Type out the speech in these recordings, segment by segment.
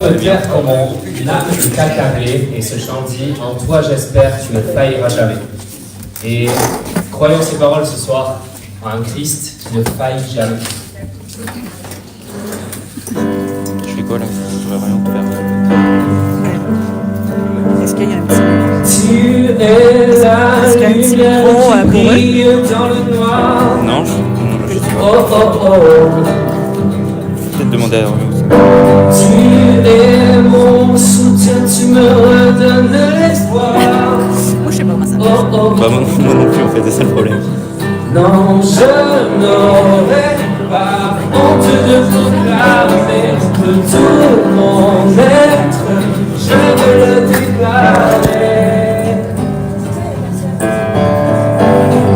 Dire comment l'âme est accablée et ce chant dit en toi j'espère tu ne failliras jamais. Et croyons ces paroles ce soir en un Christ qui ne faille jamais. Je fais quoi là? Je vais rien faire. Est-ce qu'il y a un petit... Tu es la lumière qui brille dans le noir. Non, je sais pas. Oh oh oh. Peut-être demander à Orion. Tu es mon soutien, tu me redonnes l'espoir. Moi, je sais pas comment ça Oh marche. oh. Bah moi non plus en fait, c'est ça le problème. Non, je n'aurai pas honte de proclamer que tout mon être, je veux le déclarer.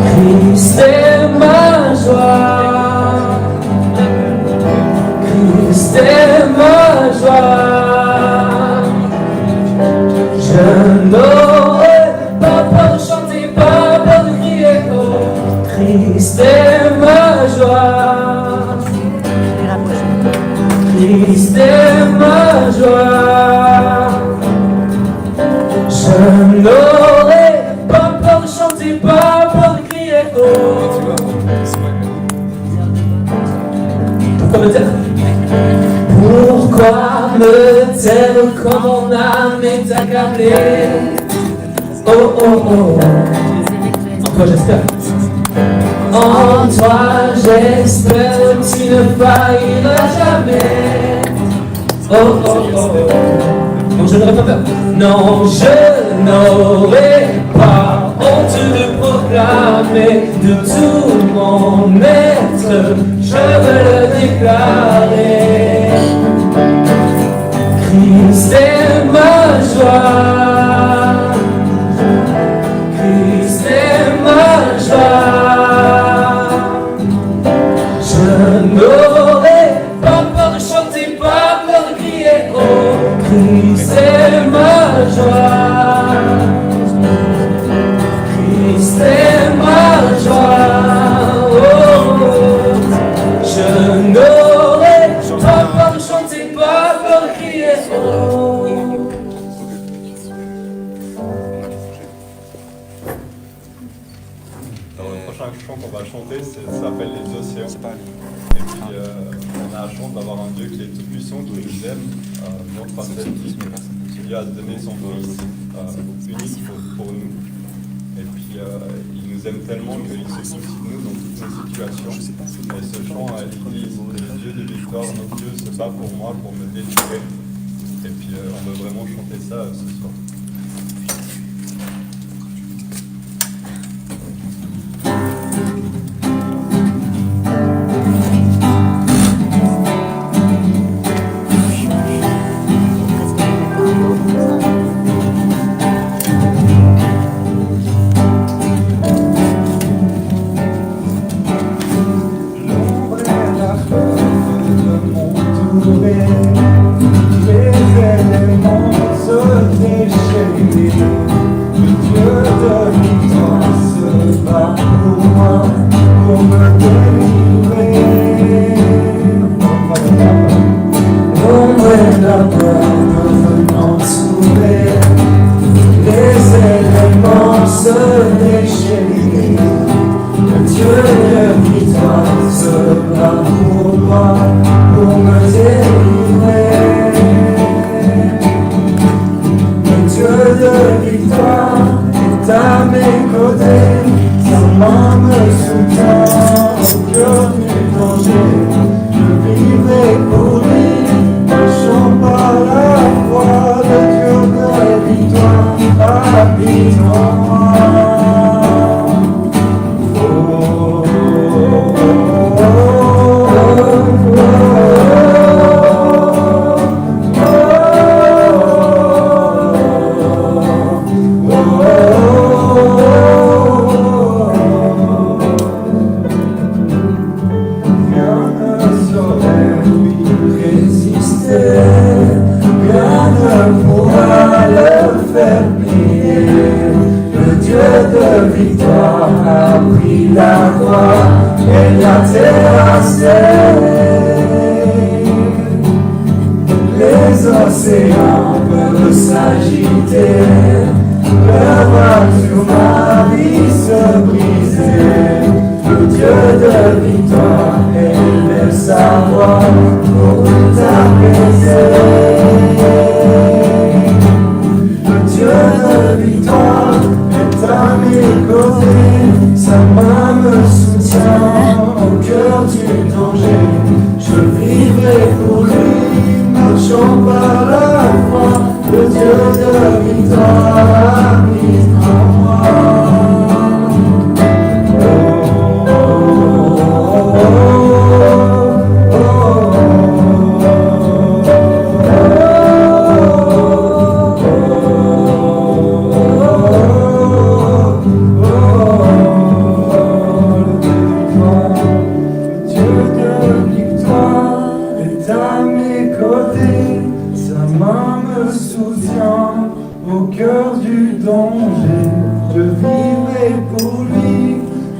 Christ est ma joie, Christ est ma joie. Je n'aurai pas peur de chanter, pas peur de crier, oh, Christ est ma joie, Christ est ma joie. Je n'aurai pas peur de chanter, pas peur de crier, oh. Pourquoi me taire? Pourquoi me taire quand mon âme est accablée? Oh oh oh. En toi j'espère. En toi j'espère tu ne failliras jamais. Oh oh oh. Non, je n'aurai pas peur. Non, je n'aurai pas honte de proclamer de tout mon être, je veux le déclarer. Christ est ma joie, Christ est ma joie. Je n'aurai pas peur de chanter, pas peur de crier, oh, Christ est ma joie, Christ est ma joie, oh, je n'aurai pas peur de chanter, pas peur de crier, oh. Alors, le prochain chant qu'on va chanter, ça s'appelle Les Océans. Et puis, on a la chance d'avoir un Dieu qui est tout-puissant, qui nous aime, notre parfait, qui a donné son Fils unique pour nous. Et puis, il nous aime tellement qu'il se soucie de nous dans toutes nos situations. Et ce chant, il dit le Dieu de victoire, notre Dieu se bat pour moi, pour me délivrer. Et puis, on veut vraiment chanter ça ce soir. l'océan peut s'agiter, le vague sur ma vie se briser. Le Dieu de victoire élève sa voix pour tout apaiser. Le Dieu de victoire est à mes côtés, sa main me soutient au cœur du danger. Je vivrai pour lui, marchant par la foi. Le Dieu de victoire habite en moi.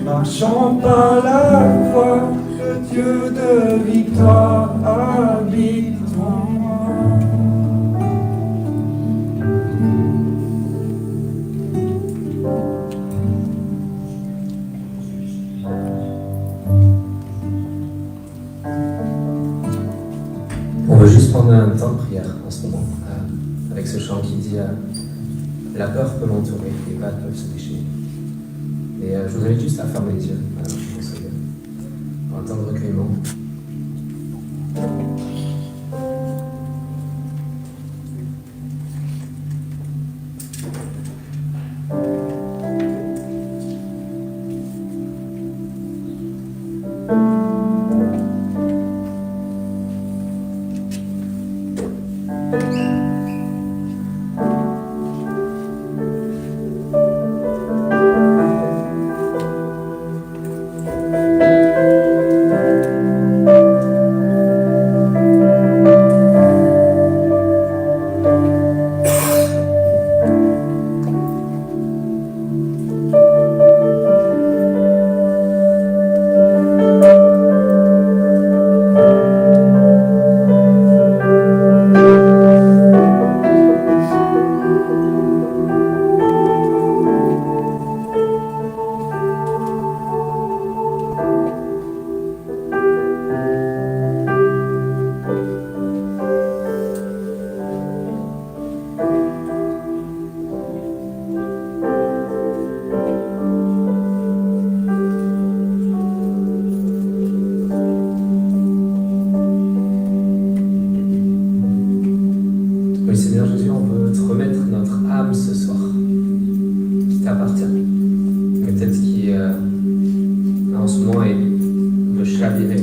Marchant par la foi, le Dieu de victoire habite en moi. On veut juste prendre un temps de prière en ce moment, avec ce chant qui dit la peur peut m'entourer, les vagues peuvent se déchirer. Et je vous invite juste à fermer les yeux, pour un temps de recueillement. Oui, Seigneur Jésus, on veut te remettre notre âme ce soir, qui t'appartient, mais peut-être qui en ce moment est le chaviré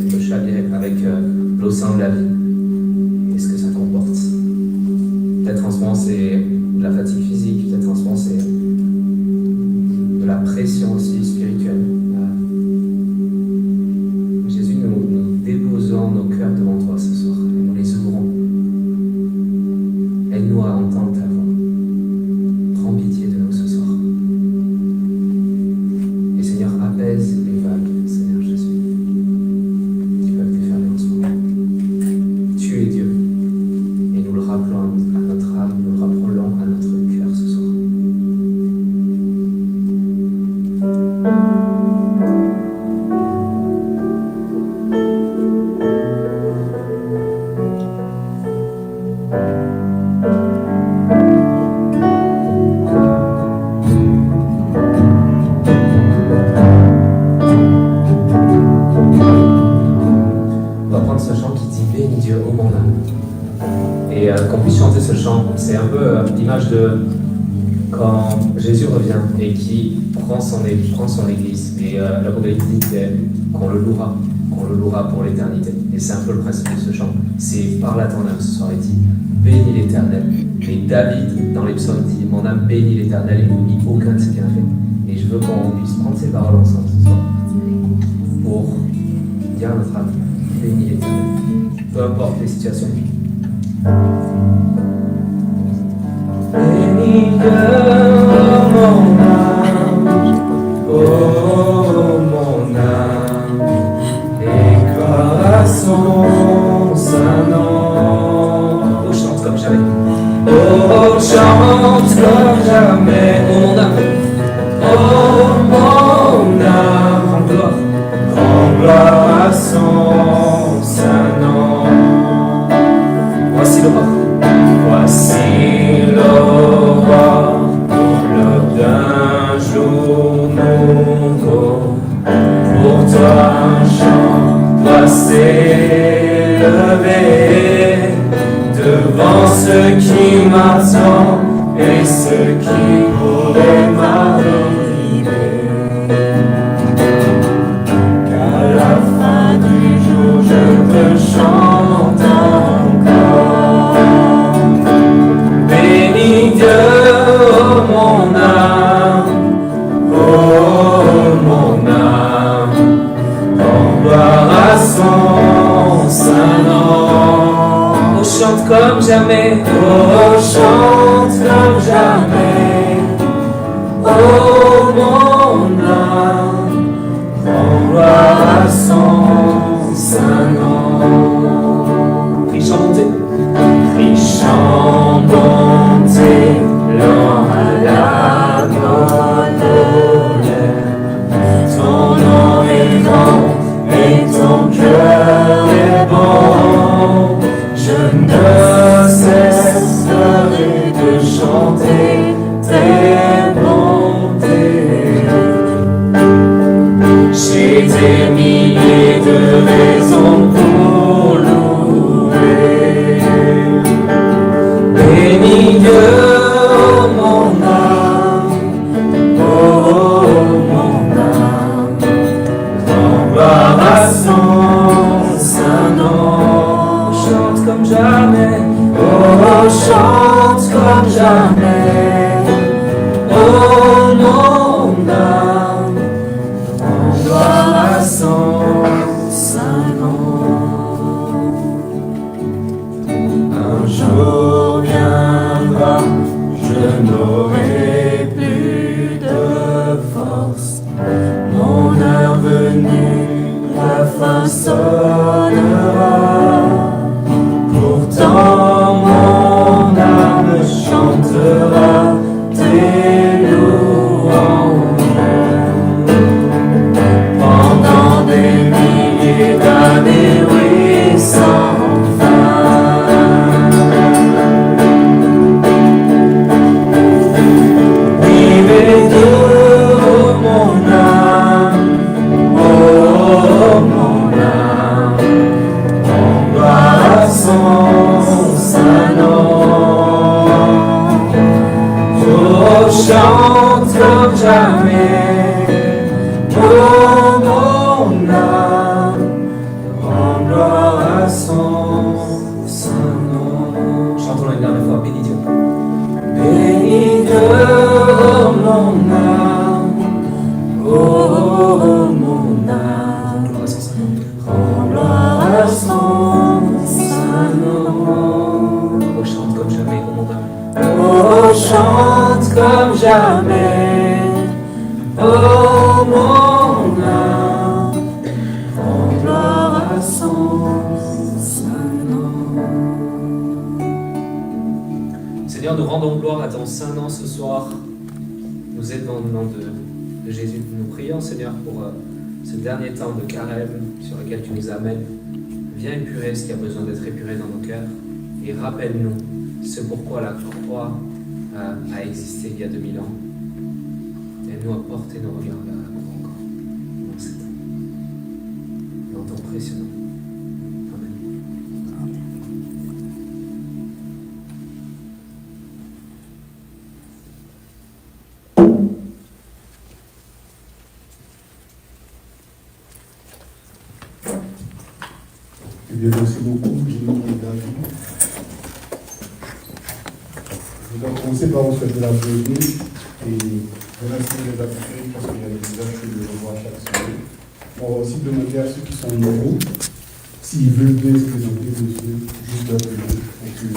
avec l'océan de la vie. Qu'est-ce que ça comporte? Peut-être en ce moment c'est de la fatigue physique, peut-être en ce moment c'est de la pression aussi spirituelle. Jésus, nous déposons nos cœurs devant toi ce soir et nous les ouvrons. Aide-nous à entendre ta voix. Prends pitié de nous ce soir. Et Seigneur, apaise les vagues, Seigneur Jésus, qui peuvent déferler en ce moment. Tu es Dieu. Et nous le rappelons à notre âme, nous le rappelons à notre cœur ce soir. Et qu'on puisse chanter ce chant, c'est un peu l'image de quand Jésus revient et qui prend son église. Et l'Apocalypse dit qu'on le louera pour l'éternité. Et c'est un peu le principe de ce chant. C'est parle à ton âme ce soir, il dit bénis l'Éternel. Et David dans les psaumes dit mon âme bénit l'Éternel et n'oublie aucun de ses bienfaits. Et je veux qu'on puisse prendre ces paroles ensemble ce soir pour dire à notre âme bénis l'Éternel. Peu importe les situations. Bénis mon âme, oh mon âme, et gloire à son saint nom. On chante comme jamais. Oh, chante comme jamais. Oh mon âme, rends gloire à son saint nom. Voici l'aurore, l'aube d'un jour nouveau. Pour toi un chant doit s'élever devant ce qui m'attend et ce qui pourrait m'arriver. Qu'à la fin du jour je te chante encore. Bénis Dieu, oh mon âme, oh mon âme, rends gloire à son saint nom. Oh, chante comme jamais, oh, chante comme jamais. Oh mon âme, rends gloire à son saint nom. Riche en bonté, riche en bonté, lent à la colère. Ton nom est grand et ton cœur est bon. Je ne cesserai de chanter tes bontés. J'ai des milliers de raisons pour louer. Bénis Dieu, oh mon âme, oh mon âme, rends gloire à son saint nom. Chante comme jamais, oh chante comme jamais, oh mon âme, rends gloire à son saint nom. Un jour viendra, je n'aurai plus de force. Mon heure venue, la fin sonnera. Pourtant mon âme chantera tes louanges. Pendant des milliers d'années, oui, sans chante comme jamais, oh mon âme, rends gloire à son saint nom. Chantons une dernière fois, bénis Dieu. Bénis Dieu, oh mon âme, oh mon âme, rends gloire à son saint nom. Oh, chante comme jamais, oh mon âme. Oh, chante comme jamais, oh mon âme, rends gloire à son saint nom. Seigneur, nous rendons gloire à ton saint nom ce soir. Nous aidons au nom de Jésus. Nous prions, Seigneur, pour ce dernier temps de carême sur lequel tu nous amènes. Viens épurer ce qui a besoin d'être épuré dans nos cœurs et rappelle-nous ce pourquoi la croix a existé il y a 2000 ans. Aide-nous à porter nos regards vers la croix encore, dans cet temps. Dans ton précieux nom. Amen. Eh bien, merci beaucoup, Jérémy et David. Je vais commencer par vous souhaiter la bienvenue et remercier les accueillis parce qu'il y a des visages que je revois chaque semaine. On va aussi demander à ceux qui sont nouveaux s'ils veulent bien se présenter, monsieur, juste leur venir pour qu'ils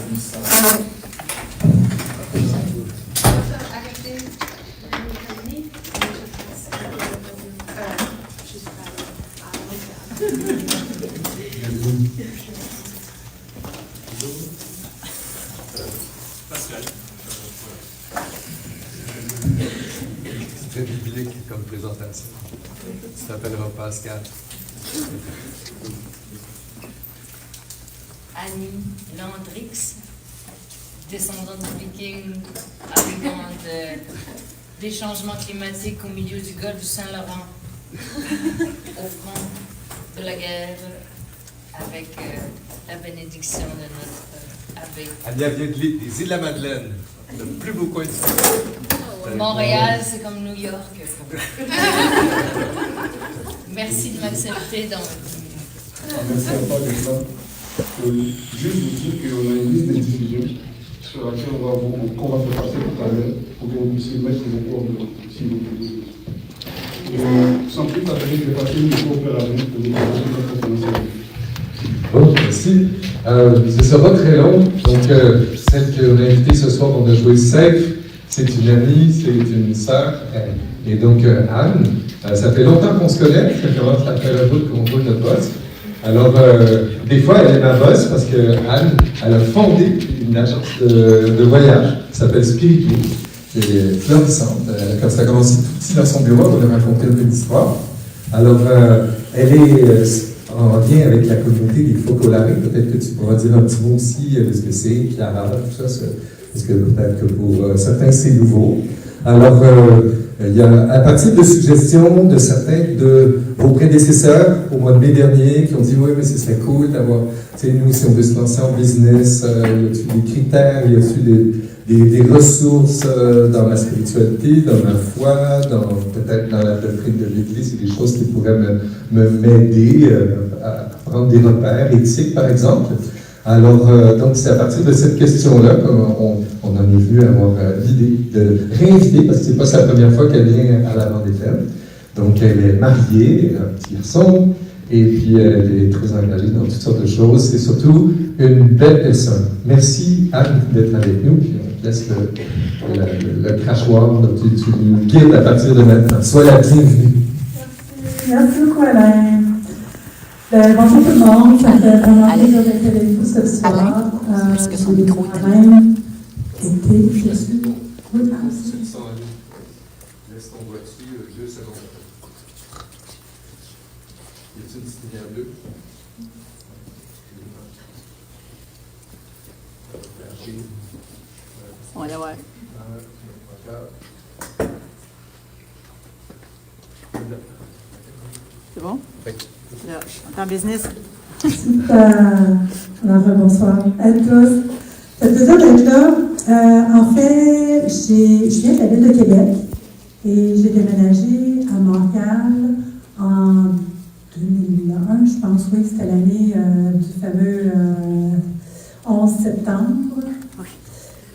puissent savoir. Pascal. C'est très biblique comme présentation. Tu t'appelleras Pascal. Annie Landrix, descendante de Vikings, arrivant des changements climatiques au milieu du golfe du Saint-Laurent, au front de la guerre, avec la bénédiction de notre abbé. Annie vient des Îles-de-la-Madeleine, le plus beau coin du monde. Montréal, c'est comme New York. Merci de m'accepter dans votre vie. Merci à toi d'être là. Juste vous dire qu'on a une liste d'individus sur laquelle qu'on va faire passer tout à l'heure pour que vous puissiez mettre vos coordonnées si vous voulez. Sans plus tarder, je vais passer le micro au Père Alain pour nous présenter notre conférence. Bon, merci. Ce ne sera pas très long. Donc, celle qu'on a invitée ce soir, on a joué Safe. C'est une amie, c'est une sœur. Et donc, Anne, ça fait longtemps qu'on se connaît. Ça commence à faire un bout qu'on roule notre boss. Alors, des fois, elle est ma boss parce que Anne, elle a fondé une agence de voyage qui s'appelle Spiritu. C'est florissante. Quand ça a commencé tout petit dans son bureau, on a raconté un peu d'histoire. Alors, elle est en lien avec la communauté des Focolari. Peut-être que tu pourras dire un petit mot aussi de ce que c'est, Clara, tout ça, parce que peut-être que pour certains, c'est nouveau. Alors, il y a, à partir de suggestions de certains de vos prédécesseurs au mois de mai dernier qui ont dit oui, mais ce serait cool d'avoir, tu sais, nous, si on veut se lancer en business, y a-t-il des critères, y a-t-il des ressources dans ma spiritualité, dans ma foi, peut-être dans la doctrine de l'Église, et des choses qui pourraient m'aider à prendre des repères éthiques, par exemple. Alors, donc, c'est à partir de cette question-là qu'on en est venu avoir l'idée de réinviter, parce que c'est pas sa première fois qu'elle vient à l'Avent des Fêtes. Donc, elle est mariée, un petit garçon, et puis elle est très engagée dans toutes sortes de choses. C'est surtout une belle personne. Merci, Anne, d'être avec nous, puis on te laisse le crachoir, donc tu nous guides à partir de maintenant. Sois la bienvenue. Merci beaucoup, Alain. Bonjour tout le monde, ça fait vraiment plaisir d'être avec vous ce soir. Est-ce que son micro est allé? Je suis. Oui, Laisse ton voiture 2 secondes. Y a-t-il une petite lumière bleue? On va la voir. C'est bon? Oui. Là, en business. Alors, bonsoir à tous. Ça fait plaisir d'être là. En fait, je viens de la ville de Québec et j'ai déménagé à Montréal en 2001, je pense, oui, c'était l'année du fameux 11 septembre. Oui.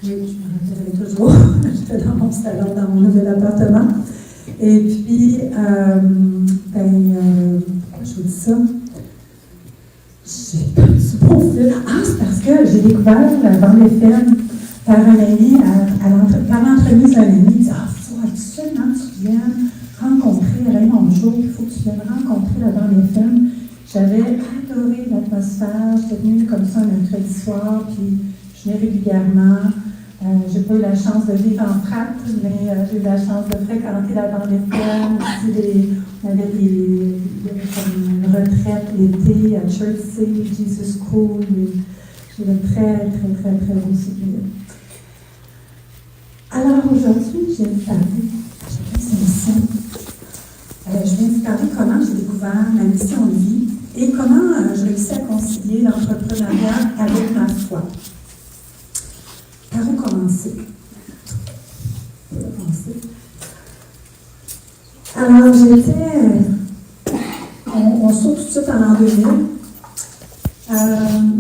Je me rappellerai toujours. J'étais dans mon salon, dans mon nouvel appartement. Et puis, pourquoi je vous dis ça? J'ai perdu mon fil. Ah, c'est parce que j'ai découvert Vent des Fermes par un ami, par l'entremise d'un ami. Il dit, ah, il faut absolument que tu viennes rencontrer Raymond Jour, il faut que tu viennes rencontrer la Vent des Fermes. J'avais adoré l'atmosphère, j'étais venue comme ça un mercredi soir, puis je venais régulièrement. J'ai pas eu la chance de vivre en frappe, mais j'ai eu la chance de fréquenter la Vent des Fermes. On avait comme une retraite l'été à Church City, Jesus School. J'ai de très beaux souvenirs. Alors aujourd'hui, je viens de parler, je viens de parler comment j'ai découvert ma mission de vie et comment je réussis à concilier l'entrepreneuriat avec ma foi. Par où commencer? Alors, on saute tout de suite en l'an 2000.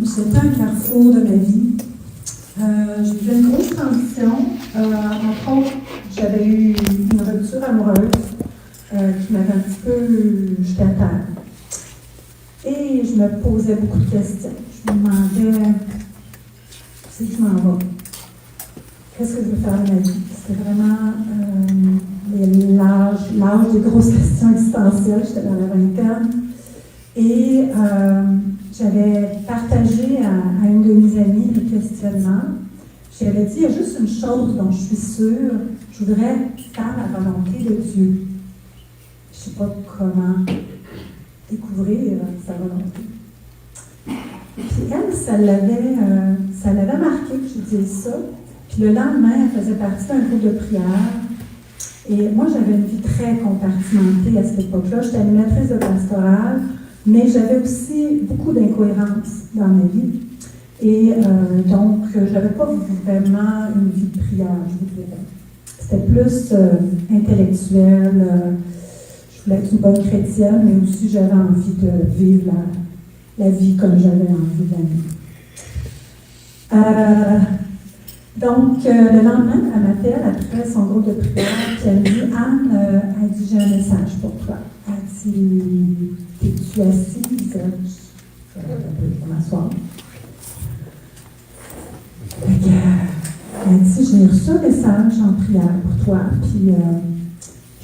C'était un carrefour de ma vie. J'ai eu une grosse transition. Entre autres, j'avais eu une rupture amoureuse qui m'avait un petit peu jetée à terre. Et je me posais beaucoup de questions. Je me demandais, c'est que je m'en vais? Qu'est-ce que je veux faire de ma vie? C'était vraiment l'âge des grosses questions existentielles. J'étais dans la vingtaine. Et j'avais partagé à une de mes amies le questionnement. J'avais dit, il y a juste une chose dont je suis sûre, je voudrais faire la volonté de Dieu. Je ne sais pas comment découvrir sa volonté. Puis elle, ça l'avait marqué que je disais ça. Puis le lendemain, elle faisait partie d'un groupe de prière. Et moi, j'avais une vie très compartimentée à cette époque-là. J'étais animatrice de pastorale, mais j'avais aussi beaucoup d'incohérences dans ma vie. Et donc, je n'avais pas vraiment une vie de prière, je vous dirais. C'était plus intellectuel. Je voulais être une bonne chrétienne, mais aussi j'avais envie de vivre la vie comme j'avais envie de la vivre. Donc, le lendemain, elle m'appelle après son groupe de prière, puis elle me dit, Anne, elle dit, j'ai un message pour toi. Elle dit, t'es-tu assise? Je vais m'asseoir. Elle dit, j'ai reçu un message en prière pour toi, puis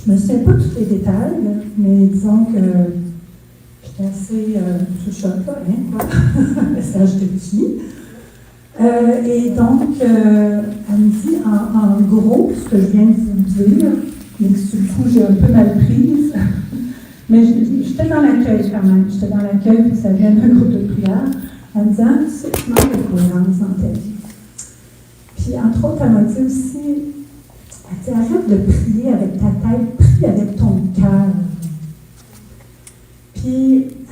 je ne me souviens pas tous les détails, mais disons que j'étais assez sous le choc, là, hein, quoi, un message de Dieu. Et donc, elle me dit en gros ce que je viens de vous dire, mais que sur le coup, j'ai un peu mal prise. Mais j'étais dans l'accueil quand même. J'étais dans l'accueil, puis ça vient d'un groupe de prière. Elle me dit, ah, tu sais, tu manques de cohérence dans ta vie. Puis, entre autres, elle m'a dit aussi, elle dit, arrête de prier avec ta tête, prie avec ton cœur. Puis,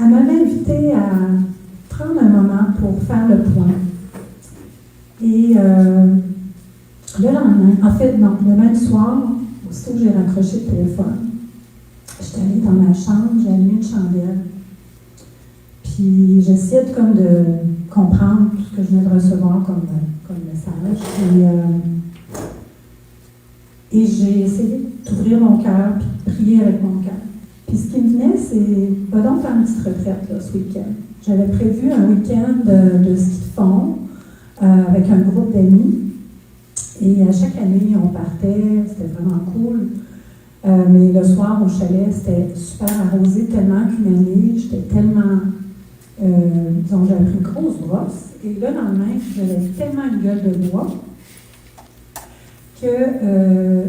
elle m'avait invitée à prendre un moment pour faire le point. Et le lendemain, en fait, non, le même soir, aussitôt que j'ai raccroché le téléphone, j'étais allée dans ma chambre, j'ai allumé une chandelle. Puis j'essayais de comprendre tout ce que je venais de recevoir comme message. Et j'ai essayé d'ouvrir mon cœur, puis de prier avec mon cœur. Puis ce qui me venait, c'est, va donc faire une petite retraite là, ce week-end. J'avais prévu un week-end de ski de fond, avec un groupe d'amis. Et à chaque année, on partait, c'était vraiment cool. Mais le soir, au chalet, c'était super arrosé, tellement qu'une année, j'étais tellement... disons, j'avais pris une grosse brosse. Et le lendemain, j'avais tellement une gueule de bois que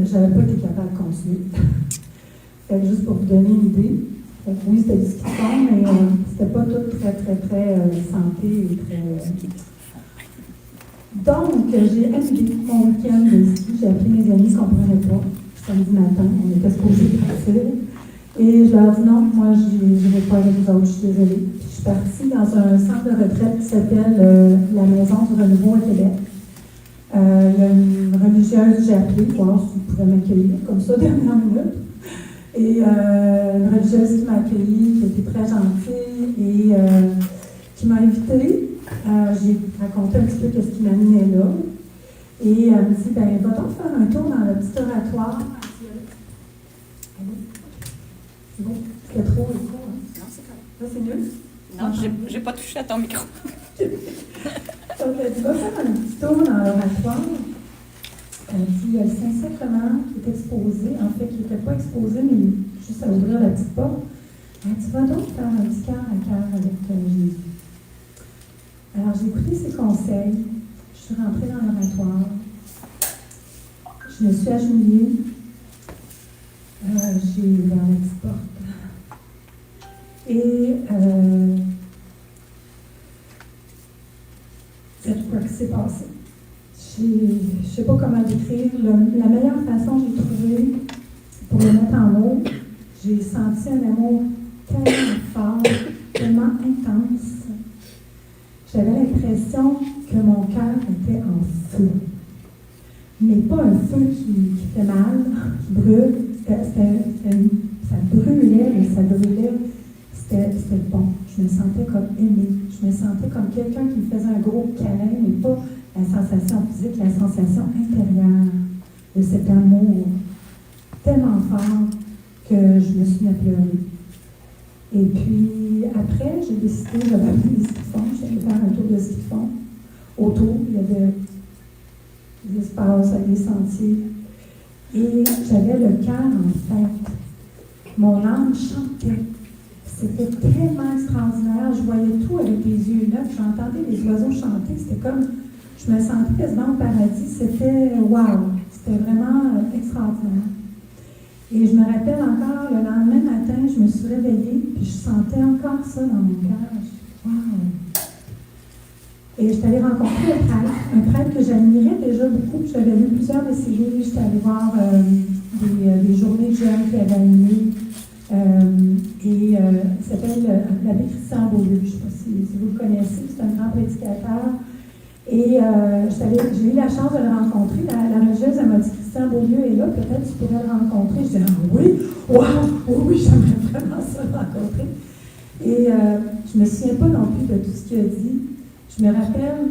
j'avais pas été capable de continuer. Fait que juste pour vous donner une idée. Fait que oui, c'était du ski de fond, mais c'était pas tout très santé et très... Donc, j'ai annulé mon week-end de ski. J'ai appelé mes amis qui ne comprenaient pas. Samedi matin, on était supposés partir. Et je leur ai dit non, moi, je ne vais pas avec vous autres, je suis désolée. Puis, je suis partie dans un centre de retraite qui s'appelle la Maison du Renouveau à Québec. Il y a une religieuse, j'ai appelé, voir si vous pouvez m'accueillir, comme ça, dernière minute. Et une religieuse qui m'a accueillie, qui était très gentille et qui m'a invitée. J'ai raconté un petit peu ce qui m'amenait là. Et elle me dit, ben, va donc faire un tour dans le petit oratoire. C'est bon? C'était trop écho, hein? Non, c'est correct. Là, c'est mieux? Non, j'ai pas touché à ton micro. Donc, elle dit, va faire un petit tour dans l'oratoire. Elle dit, il y a le Saint-Sacrement qui est exposé, en fait, qui n'était pas exposé, mais juste à ouvrir la petite porte. Elle dit, va donc faire un petit cœur à cœur avec Jésus. Alors, j'ai écouté ses conseils. Je suis rentrée dans l'oratoire. Je me suis agenouillée. J'ai ouvert la petite porte. Et c'est quoi qui s'est passé. Je ne sais pas comment décrire. La meilleure façon que j'ai trouvée pour le mettre en mots, j'ai senti un amour tellement fort, tellement intense. J'avais l'impression que mon cœur était en feu. Mais pas un feu qui fait mal, qui brûle. Ça brûlait, mais ça brûlait. C'était bon. Je me sentais comme aimée. Je me sentais comme quelqu'un qui me faisait un gros câlin, mais pas la sensation physique, la sensation intérieure de cet amour tellement fort que je me suis mis à pleurer. Et puis, après, j'ai décidé, j'avais amené des ski de fond, j'allais faire un tour de ski de fond. Autour, il y avait des espaces avec des sentiers. Et j'avais le cœur en fête. Mon âme chantait. C'était tellement extraordinaire. Je voyais tout avec les yeux neufs. J'entendais les oiseaux chanter. C'était comme je me sentais quasiment au paradis. C'était wow! C'était vraiment extraordinaire. Et je me rappelle encore, le lendemain matin, je me suis réveillée, puis je sentais encore ça dans mon cœur. Wow! Et je suis allée rencontrer un prêtre que j'admirais déjà beaucoup. J'avais lu plusieurs de ses livres. J'étais allée voir des journées de jeunes qu'il avait animées. Il s'appelle l'abbé Christian Beaulieu. Je ne sais pas si vous le connaissez. C'est un grand prédicateur. Et j'ai eu la chance de le rencontrer. La religieuse, elle m'a dit, Christian Beaulieu est là, peut-être tu pourrais le rencontrer. Je dis, ah oui, wow, oui, j'aimerais vraiment ça le rencontrer. Et je ne me souviens pas non plus de tout ce qu'il a dit. Je me rappelle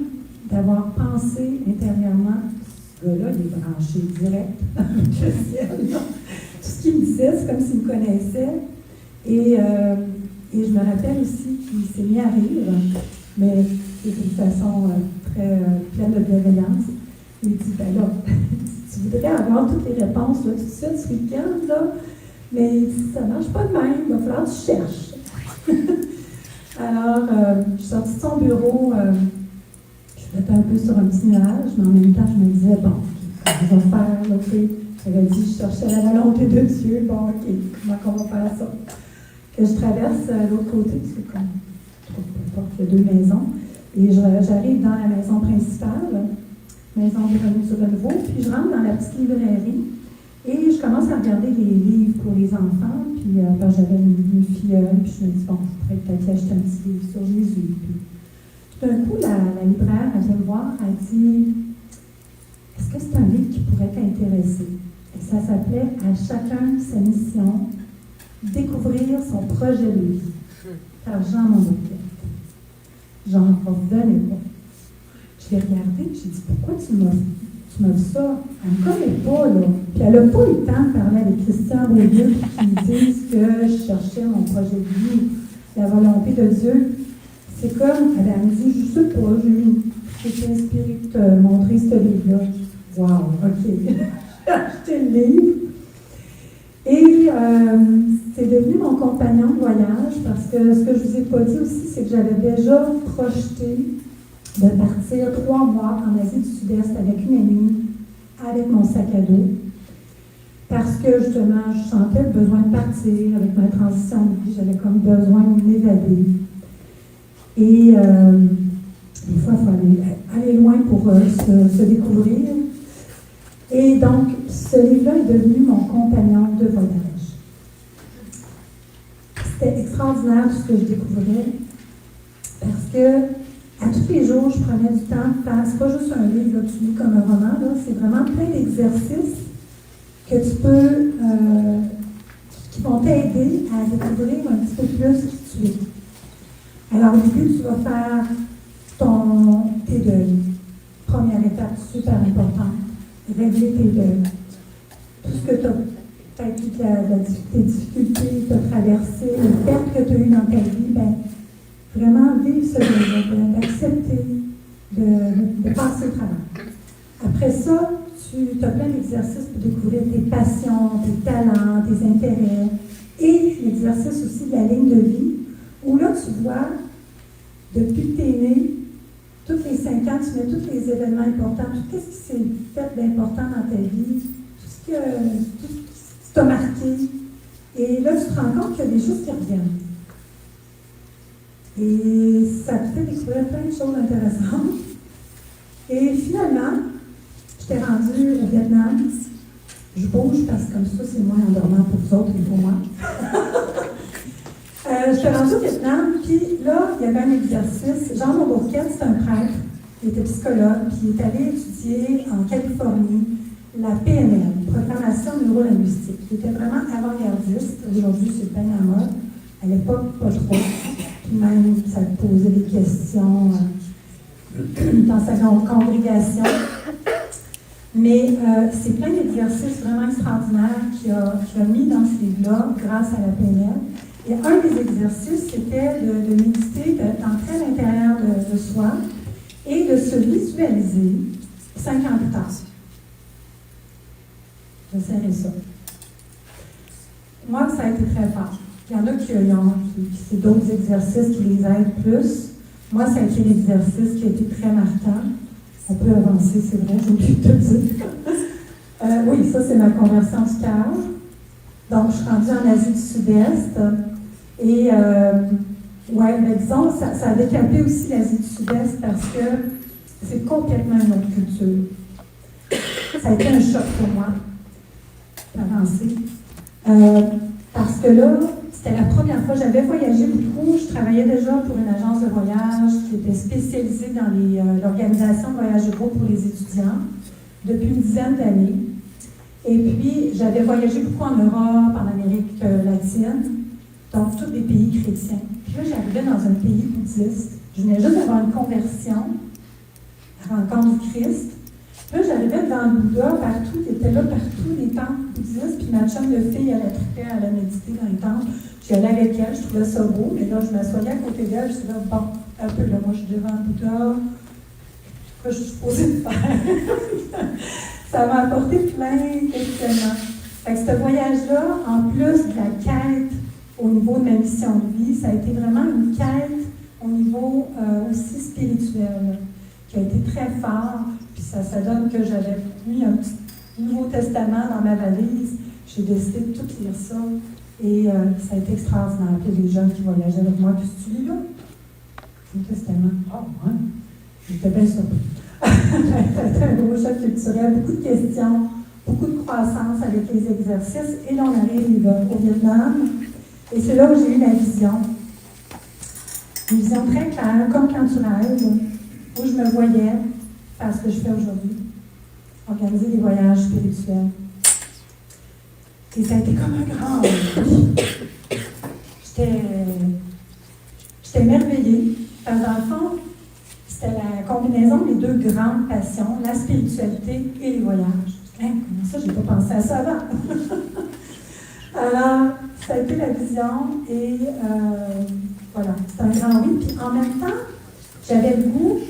d'avoir pensé intérieurement, ce gars-là, il est branché direct avec le ciel. Tout ce qu'il me disait, c'est comme s'il me connaissait. Et je me rappelle aussi qu'il s'est mis à rire, mais d'une façon très pleine de bienveillance. Il dit, ben là, tu voudrais avoir toutes les réponses là, tout de suite ce week-end, là, mais ça ne marche pas de même, il va falloir que tu cherches. Alors, je suis sortie de son bureau, je m'étais un peu sur un petit nuage, mais en même temps, je me disais, bon, comment on va faire, ok? J'avais dit, je cherchais la volonté de Dieu, bon, ok, comment on va faire ça? Que je traverse l'autre côté, parce que comme, peu importe, il y a deux maisons, et j'arrive dans la maison principale, maison de Renouveau, puis je rentre dans la petite librairie, et je commence à regarder les livres pour les enfants, puis j'avais une filleule, puis je me dis, bon, je pourrais peut-être acheter un petit livre sur Jésus. Puis tout d'un coup, la libraire, elle vient me voir, elle dit, est-ce que c'est un livre qui pourrait t'intéresser? Et ça s'appelait « À chacun sa mission, découvrir son projet de vie » par Jean Monbouquet. J'en revenais pas. Je l'ai regardé, j'ai dit, pourquoi tu m'as dit ça? Elle ne me connaît pas, là. Puis elle n'a pas eu le temps de parler avec Christian Beaulieu qui me dise que je cherchais mon projet de vie, la volonté de Dieu. C'est comme, elle me dit, je sais pas, j'ai été inspirée de te montrer ce livre-là. Wow, ok. J'ai acheté le livre. Et c'est devenu mon compagnon de voyage parce que ce que je vous ai pas dit aussi, c'est que j'avais déjà projeté de partir 3 mois en Asie du Sud-Est avec une amie, avec mon sac à dos, parce que justement, je sentais le besoin de partir avec ma transition de vie, j'avais comme besoin de m'évader. Et des fois, il faut aller loin pour se découvrir. Et donc, ce livre-là est devenu mon compagnon de voyage. C'était extraordinaire tout ce que je découvrais, parce que à tous les jours, je prenais du temps de faire, c'est pas juste un livre là, que tu lis comme un roman, là, c'est vraiment plein d'exercices que tu peux, qui vont t'aider à découvrir un petit peu plus qui tu es. Alors, au début, tu vas faire tes deuils. Première étape super importante, régler tes deuils. Tout ce que tu as peut-être eu tes difficultés, tu as traversé, les pertes que tu as eues dans ta vie, ben, vraiment vivre ce deuil, d'accepter, de passer au travers. Après ça, tu as plein d'exercices pour découvrir tes passions, tes talents, tes intérêts, et l'exercice aussi de la ligne de vie, où là, tu vois, depuis que tu es né, tous les 5 ans, tu mets tous les événements importants, tout ce qui s'est fait d'important dans ta vie, tout ce qui t'a marqué. Et là, tu te rends compte qu'il y a des choses qui reviennent. Et ça te fait découvrir plein de choses intéressantes. Et finalement, j'étais rendue au Vietnam. Je bouge parce que comme ça, c'est moins endormant pour vous autres et pour moi. J'étais rendue au Vietnam, puis là, il y avait un exercice. Jean Monbouquet, c'est un prêtre, il était psychologue, puis il est allé étudier en Californie la PNL, Programmation Neurolinguistique. Il était vraiment avant-gardiste. Aujourd'hui, c'est bien à mode. À l'époque, pas trop. Puis même, ça posait des questions dans sa congrégation. Mais c'est plein d'exercices vraiment extraordinaires qu'il a mis dans ce livre-là grâce à la PNL. Et un des exercices, c'était de méditer, d'entrer à l'intérieur de soi et de se visualiser 5 ans plus tard. J'essaierai ça. Moi, ça a été très fort. Il y en a qui c'est d'autres exercices qui les aident plus. Moi, ça a été l'exercice qui a été très marquant. On peut avancer, c'est vrai, j'ai oublié de te le dire. Oui, ça, c'est ma conversion du cœur. Donc, je suis rendue en Asie du Sud-Est. Et, ouais, mais disons, ça a décapé aussi l'Asie du Sud-Est parce que c'est complètement une autre culture. Ça a été un choc pour moi d'avancer. Parce que là, c'était la première fois, j'avais voyagé beaucoup, je travaillais déjà pour une agence de voyage qui était spécialisée dans l'organisation de voyages de groupe pour les étudiants depuis une dizaine d'années. Et puis, j'avais voyagé beaucoup en Europe, en Amérique latine, dans tous les pays chrétiens. Puis là, j'arrivais dans un pays bouddhiste. Je venais juste d'avoir une conversion, la rencontre du Christ. Là, j'arrivais devant le Bouddha, partout, il était là partout, les temples bouddhistes, puis ma chum de fille, elle trippait, elle a médité dans les temples. J'y allais avec elle, je trouvais ça beau, mais là, je m'assoyais à côté d'elle, je me suis dit, bon, un peu là, moi, je suis devant le Bouddha, quoi je suis supposée de faire? Ça m'a apporté plein de questionnements. Fait que ce voyage-là, en plus de la quête au niveau de ma mission de vie, ça a été vraiment une quête au niveau aussi spirituel, qui a été très fort. Puis ça donne que j'avais mis un petit Nouveau Testament dans ma valise. J'ai décidé de tout lire ça. Et ça a été extraordinaire. Puis les jeunes qui voyageaient avec moi, puis tu lis là? Nouveau Testament. Oh, ouais. J'étais bien surpris. C'était un gros choc culturel, beaucoup de questions, beaucoup de croissance avec les exercices. Et là, on arrive au Vietnam. Et c'est là où j'ai eu la vision. Une vision très claire, comme quand tu rêves, où je me voyais faire ce que je fais aujourd'hui, organiser des voyages spirituels. Et ça a été comme un grand rêve. J'étais émerveillée. Parce que dans le fond, c'était la combinaison des deux grandes passions, la spiritualité et les voyages. Hein, comment ça, j'ai pas pensé à ça avant? Alors, ça a été la vision et voilà, c'est un grand oui. Puis en même temps, j'avais le goût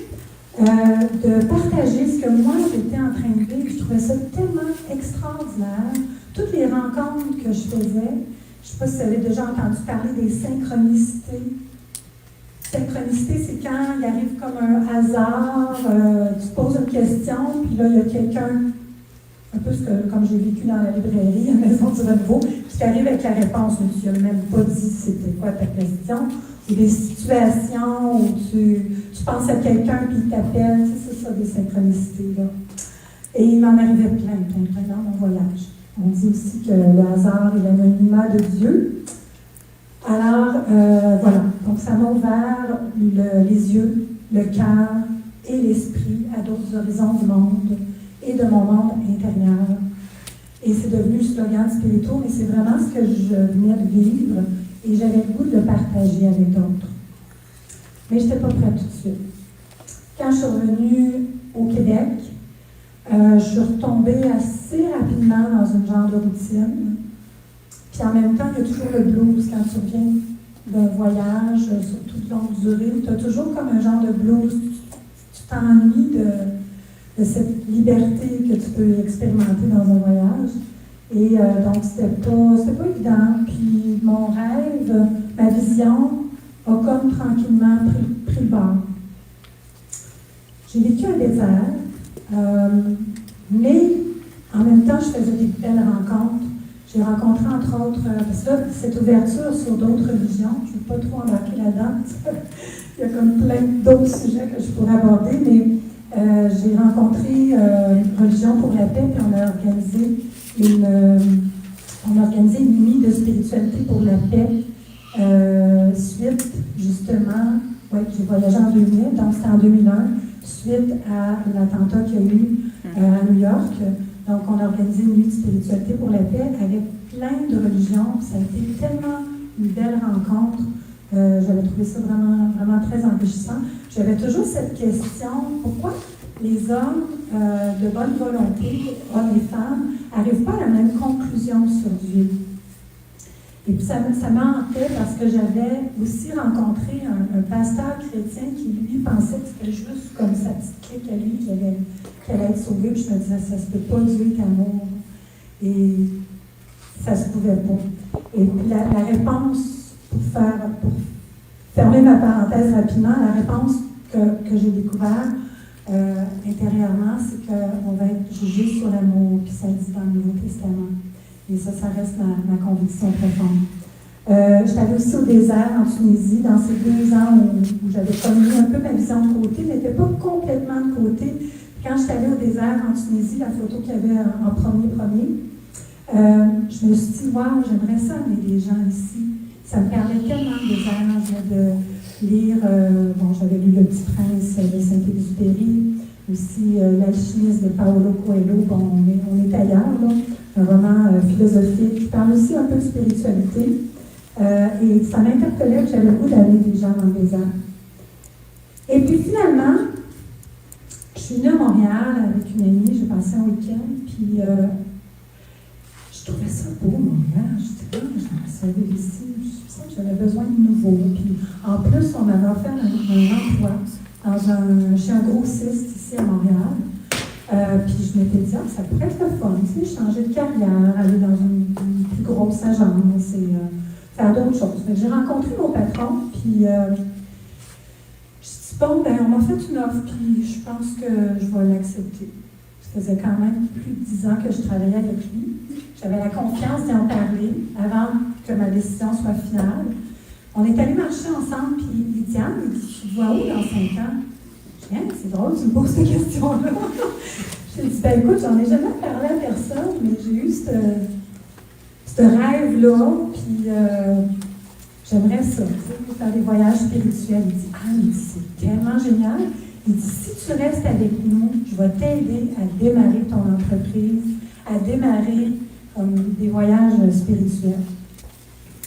de partager ce que moi j'étais en train de vivre. Je trouvais ça tellement extraordinaire. Toutes les rencontres que je faisais, je ne sais pas si vous avez déjà entendu parler des synchronicités. Synchronicité, c'est quand il arrive comme un hasard, tu poses une question, puis là, il y a quelqu'un, un peu comme j'ai vécu dans la librairie, à la Maison du Renouveau, qui arrive avec la réponse, mais tu n'as même pas dit c'était quoi ta question, ou des situations où tu penses à quelqu'un, puis il t'appelle, c'est ça, des synchronicités, là. Et il m'en arrivait plein dans mon voyage. On dit aussi que le hasard est l'anonymat de Dieu. Alors, voilà, donc ça m'a ouvert les yeux, le cœur et l'esprit à d'autres horizons du monde et de mon monde intérieur. Et c'est devenu le slogan Spirito, mais c'est vraiment ce que je venais de vivre et j'avais le goût de le partager avec d'autres. Mais je n'étais pas prête tout de suite. Quand je suis revenue au Québec, je suis retombée assez rapidement dans une genre de routine. Puis en même temps, il y a toujours le blues quand tu reviens d'un voyage, surtout de longue durée. Tu as toujours comme un genre de blues. Tu t'ennuies de cette liberté que tu peux expérimenter dans un voyage. Et donc, c'était pas évident. Puis mon rêve, ma vision, a comme tranquillement pris le bord. J'ai vécu un désert, mais en même temps, je faisais des belles rencontres. J'ai rencontré, entre autres, parce que là, cette ouverture sur d'autres religions, je ne veux pas trop embarquer là-dedans. Il y a comme plein d'autres sujets que je pourrais aborder, mais j'ai rencontré une religion pour la paix, puis on a organisé une nuit de spiritualité pour la paix, suite, justement, ouais, j'ai voyagé en 2000, donc c'était en 2001, suite à l'attentat qu'il y a eu à New York. Donc, on a organisé une nuit de spiritualité pour la paix avec plein de religions. Ça a été tellement une belle rencontre. J'avais trouvé ça vraiment, vraiment très enrichissant. J'avais toujours cette question, pourquoi les hommes de bonne volonté, hommes et femmes, n'arrivent pas à la même conclusion sur Dieu? Et puis, ça m'a hanté parce que j'avais aussi rencontré un pasteur chrétien qui, lui, pensait que c'était juste comme sa petite clique à lui qui allait être sauvé. Puis je me disais, ça se peut pas, Dieu est amour. Et ça se pouvait pas. Et puis la réponse, pour fermer ma parenthèse rapidement, la réponse que j'ai découvert, intérieurement, c'est qu'on va être jugé sur l'amour, puis ça dit dans le Nouveau Testament. Et ça reste ma conviction profonde. Je suis allée aussi au désert en Tunisie, dans ces 2 ans où j'avais mis un peu ma vision de côté, mais n'était pas complètement de côté. Quand je suis allée au désert en Tunisie, la photo qu'il y avait en premier, je me suis dit, waouh, j'aimerais ça amener des gens ici. Ça me parlait tellement de désert. Je venais de lire, j'avais lu Le Petit Prince de Saint-Exupéry, aussi L'Alchimiste de Paolo Coelho. Bon, on est ailleurs, là. Un roman philosophique qui parle aussi un peu de spiritualité. Et ça m'interpellait que j'avais le goût d'amener des gens dans le désert. Et puis finalement, je suis venue à Montréal avec une amie, j'ai passé un week-end, puis je trouvais ça beau, Montréal. Je disais, je me savais ici, je sens que j'avais besoin de nouveau. Puis en plus, on m'avait offert un emploi chez un grossiste ici à Montréal. Puis je m'étais dit, ça pourrait être le fun, tu sais, changer de carrière, aller dans une plus grosse agence et faire d'autres choses. J'ai rencontré mon patron, puis je dis, bon, on m'a fait une offre, puis je pense que je vais l'accepter. Ça faisait quand même plus de 10 ans que je travaillais avec lui. J'avais la confiance d'y en parler avant que ma décision soit finale. On est allé marcher ensemble, puis il dit, tu te vois où dans 5 ans? Je dis, c'est drôle, tu me poses cette question-là. J'ai dit, écoute, j'en ai jamais parlé à personne, mais j'ai eu ce rêve-là, puis j'aimerais ça, faire des voyages spirituels. Il dit, c'est tellement génial. Il dit, si tu restes avec nous, je vais t'aider à démarrer ton entreprise, à démarrer des voyages spirituels.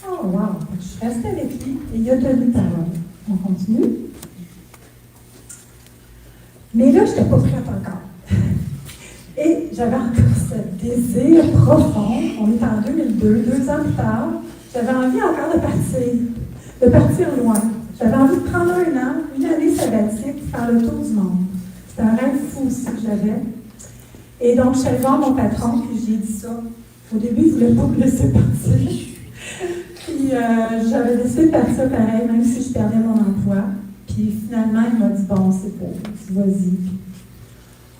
Oh, wow! Je suis restée avec lui et il a tenu parole. On continue. Mais là, je n'étais pas prête encore. Et j'avais encore ce désir profond. On est en 2002, 2 ans plus tard. J'avais envie encore de partir loin. J'avais envie de prendre une année sabbatique, faire le tour du monde. C'était un rêve fou aussi que j'avais. Et donc, je suis allée voir mon patron, puis j'ai dit ça. Au début, il ne voulait pas me laisser partir. Puis, j'avais décidé de partir pareil, même si je perdais mon emploi. Puis, finalement, il m'a dit, bon, c'est beau, vas-y.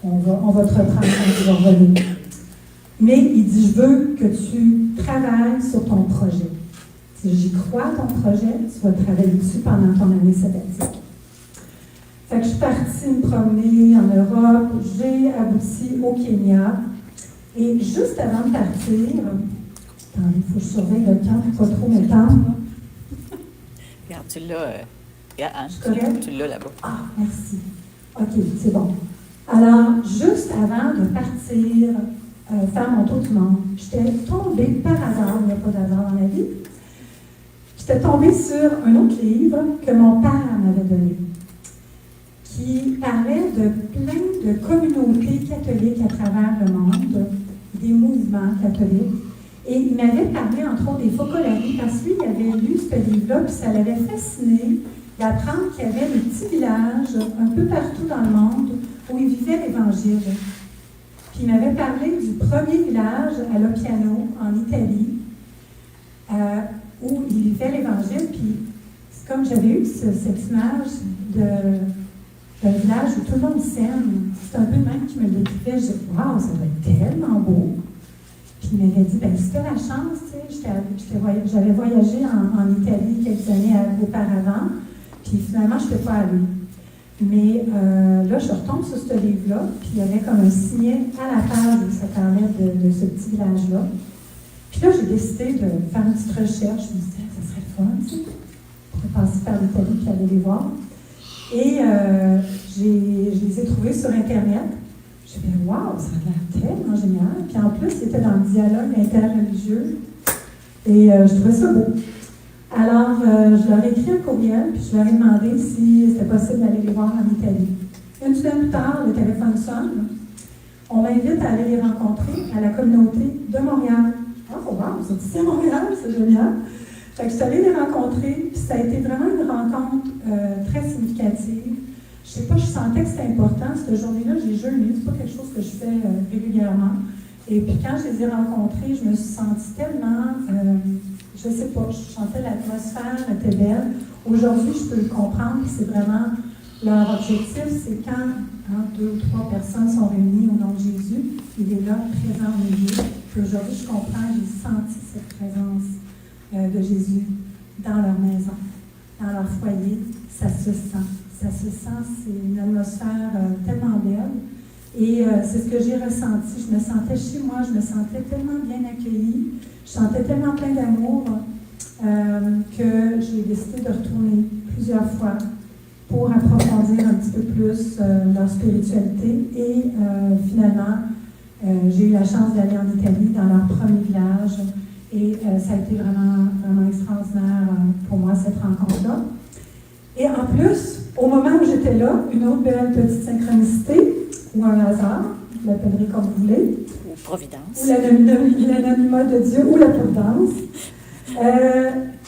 On va te reprendre quand tu vas revenir. Mais il dit, je veux que tu travailles sur ton projet. Si j'y crois à ton projet, tu vas travailler dessus pendant ton année sabbatique. Fait que je suis partie me promener en Europe, j'ai abouti au Kenya. Et juste avant de partir, attendez, il faut que je surveille le temps pour pas trop m'étendre. Regarde, tu l'as, Anne, tu l'as là-bas. Ah, merci. OK, c'est bon. Alors, juste avant de partir faire mon tour du monde, j'étais tombée par hasard, il n'y a pas d'hasard dans la vie, j'étais tombée sur un autre livre que mon père m'avait donné, qui parlait de plein de communautés catholiques à travers le monde, des mouvements catholiques. Et il m'avait parlé, entre autres, des Focolari, parce qu'il avait lu ce livre-là, puis ça l'avait fasciné d'apprendre qu'il y avait des petits villages un peu partout dans le monde où il vivait l'Évangile. Puis il m'avait parlé du premier village à Loppiano, en Italie, où il vivait l'Évangile. Puis c'est comme j'avais eu cette image d'un village où tout le monde s'aime. C'est un peu le même qui me le décrivait. Je disais, waouh, ça va être tellement beau. Puis il m'avait dit, si tu as la chance, tu sais, j'avais voyagé en Italie quelques années auparavant, puis finalement, je ne suis pas allée. Mais là, je retombe sur ce livre-là, puis il y avait comme un signet à la page où ça parlait de ce petit village-là. Puis là, j'ai décidé de faire une petite recherche. Je me disais, ça serait fun, tu sais, pour passer par l'Italie puis aller les voir. Et je les ai trouvés sur Internet. J'ai dit, waouh, ça a l'air tellement génial. Puis en plus, c'était dans le dialogue interreligieux. Et je trouvais ça beau. Alors, je leur ai écrit un courriel, puis je leur ai demandé si c'était possible d'aller les voir en Italie. Une semaine plus tard, le téléphone sonne. On m'invite à aller les rencontrer à la communauté de Montréal. Oh, wow, vous êtes ici à Montréal, c'est génial. Fait que je suis allée les rencontrer, puis ça a été vraiment une rencontre très significative. Je sais pas, je sentais que c'était important. Cette journée-là, j'ai jeûné, c'est pas quelque chose que je fais régulièrement. Et puis quand je les ai rencontrés, je me suis sentie tellement, je sais pas, je sentais l'atmosphère était belle. Aujourd'hui, je peux le comprendre, c'est vraiment leur objectif, c'est quand hein, 2 ou 3 personnes sont réunies au nom de Jésus, il est là, présent au milieu. Puis aujourd'hui, je comprends, j'ai senti cette présence de Jésus dans leur maison, dans leur foyer. Ça se sent. Ça se sent, c'est une atmosphère tellement belle. Et c'est ce que j'ai ressenti. Je me sentais chez moi, je me sentais tellement bien accueillie, je sentais tellement plein d'amour que j'ai décidé de retourner plusieurs fois pour approfondir un petit peu plus leur spiritualité. Et finalement, j'ai eu la chance d'aller en Italie dans leur premier village. Et ça a été vraiment, vraiment extraordinaire pour moi, cette rencontre-là. Et en plus, au moment où j'étais là, une autre belle petite synchronicité, ou un hasard, vous l'appellerez comme vous voulez, Ou providence. ou l'anonymat de Dieu, ou la providence,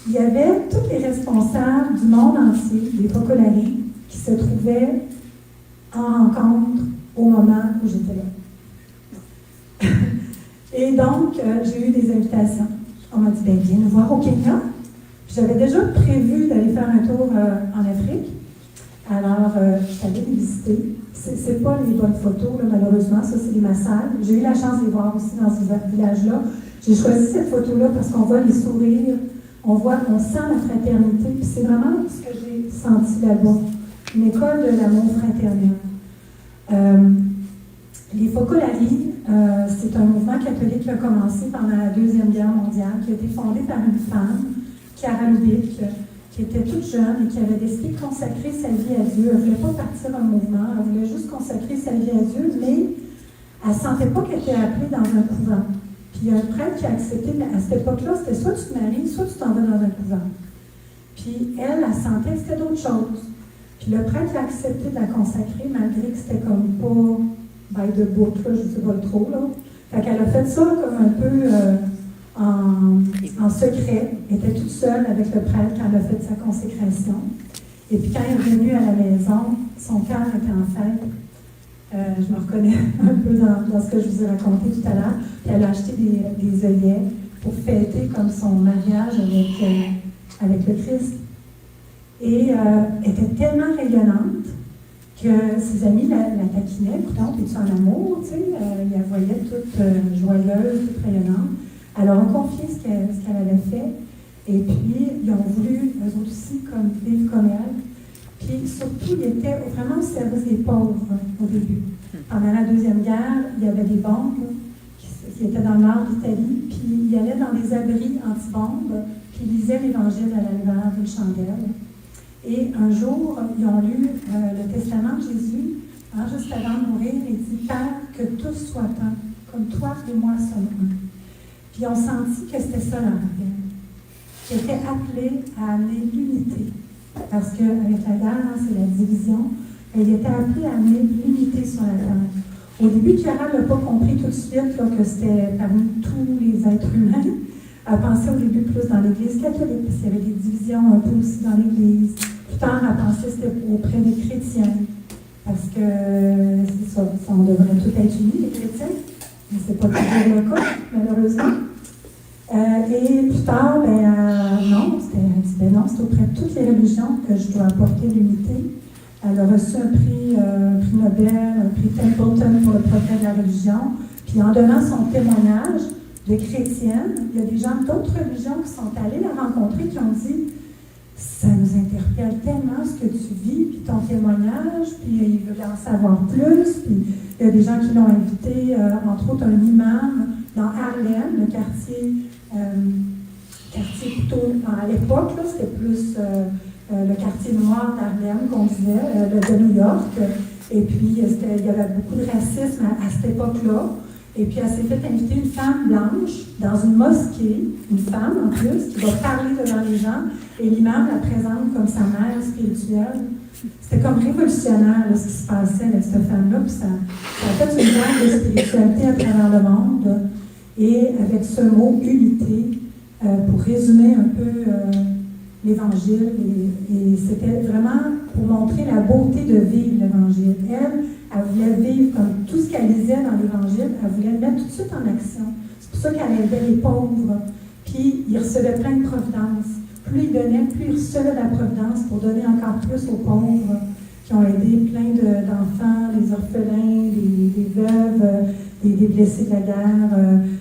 il y avait tous les responsables du monde entier, des Focolari, qui se trouvaient en rencontre au moment où j'étais là. Et donc, j'ai eu des invitations. On m'a dit, ben, viens nous voir au Kenya. J'avais déjà prévu d'aller faire un tour en Afrique. Alors, je suis allée les visiter. C'est pas les bonnes photos, là, malheureusement. Ça, c'est les massages. J'ai eu la chance de les voir aussi dans ce village-là. J'ai choisi cette photo-là parce qu'on voit les sourires, on sent la fraternité. Puis c'est vraiment ce que j'ai senti là-bas. Une école de l'amour fraternel. Les Focolari, c'est un mouvement catholique qui a commencé pendant la Deuxième Guerre mondiale, qui a été fondé par une femme, Chiara Lubick, qui était toute jeune et qui avait décidé de consacrer sa vie à Dieu. Elle ne voulait pas partir dans le mouvement, elle voulait juste consacrer sa vie à Dieu, mais elle ne sentait pas qu'elle était appelée dans un couvent. Puis il y a un prêtre qui a accepté, mais à cette époque-là, c'était soit tu te maries, soit tu t'en vas dans un couvent. Puis elle sentait que c'était d'autres choses. Puis le prêtre a accepté de la consacrer, malgré que c'était comme pas by the book, là, je ne sais pas trop. Là. Fait qu'elle a fait ça comme un peu en secret. Elle était toute seule avec le prêtre quand elle a fait sa consécration. Et puis quand elle est revenue à la maison, son cœur était en fête. Je me reconnais un peu dans ce que je vous ai raconté tout à l'heure. Puis elle a acheté des œillets pour fêter comme son mariage avec le Christ. Et elle était tellement rayonnante que ses amis la taquinaient. Pourtant, es-tu en amour? Tu sais, ils la voyaient toute joyeuse, toute rayonnante. Elle leur a confié ce qu'elle avait fait. Et puis, ils ont voulu, eux autres aussi, comme vivre comme elle. Puis, surtout, ils étaient vraiment au service des pauvres au début. Pendant la Deuxième Guerre, il y avait des bombes qui étaient dans le nord d'Italie. Puis, ils allaient dans des abris anti-bombes, puis ils lisaient l'Évangile à la lumière d'une chandelle. Et un jour, ils ont lu le testament de Jésus, hein, juste avant de mourir, il dit « Père, que tous soient un, comme toi et moi sommes un ». Puis ils ont senti que c'était ça leur appel, qu'ils étaient appelés à amener l'unité. Parce qu'avec la guerre, hein, c'est la division, et ils étaient appelés à amener l'unité sur la terre. Au début, Chiara n'a pas compris tout de suite là, que c'était parmi tous les êtres humains. Elle pensait au début plus dans l'Église catholique, parce qu'il y avait des divisions un peu aussi dans l'Église. Plus tard, elle pensait que c'était auprès des chrétiens, parce que c'est ça, on devrait tout être unis, les chrétiens, mais c'est pas toujours le cas, malheureusement. Et plus tard, non, c'est auprès de toutes les religions que je dois apporter l'unité. Elle a reçu un prix Nobel, un prix Templeton pour le progrès de la religion, puis en donnant son témoignage de chrétienne, il y a des gens d'autres religions qui sont allés la rencontrer, qui ont dit « Ça nous interpelle tellement ce que tu vis, puis ton témoignage, puis ils veulent en savoir plus. » Puis il y a des gens qui l'ont invité, entre autres un imam dans Harlem, le quartier plutôt, à l'époque, c'était plus le quartier noir d'Harlem qu'on disait, de New York. Et puis il y avait beaucoup de racisme à cette époque-là. Et puis, elle s'est fait inviter une femme blanche dans une mosquée, une femme en plus, qui va parler devant les gens, et l'imam la présente comme sa mère spirituelle. C'était comme révolutionnaire là, ce qui se passait avec cette femme-là, puis ça a fait une vague de spiritualité à travers le monde. Et avec ce mot « unité », pour résumer un peu l'Évangile, et c'était vraiment pour montrer la beauté de vivre l'Évangile. Elle voulait vivre comme tout ce qu'elle lisait dans l'Évangile, elle voulait le mettre tout de suite en action. C'est pour ça qu'elle aidait les pauvres, puis il recevait plein de providences. Plus il donnait, plus il recevait de la providence pour donner encore plus aux pauvres. qui ont aidé plein d'enfants, des orphelins, des veuves, des blessés de la guerre.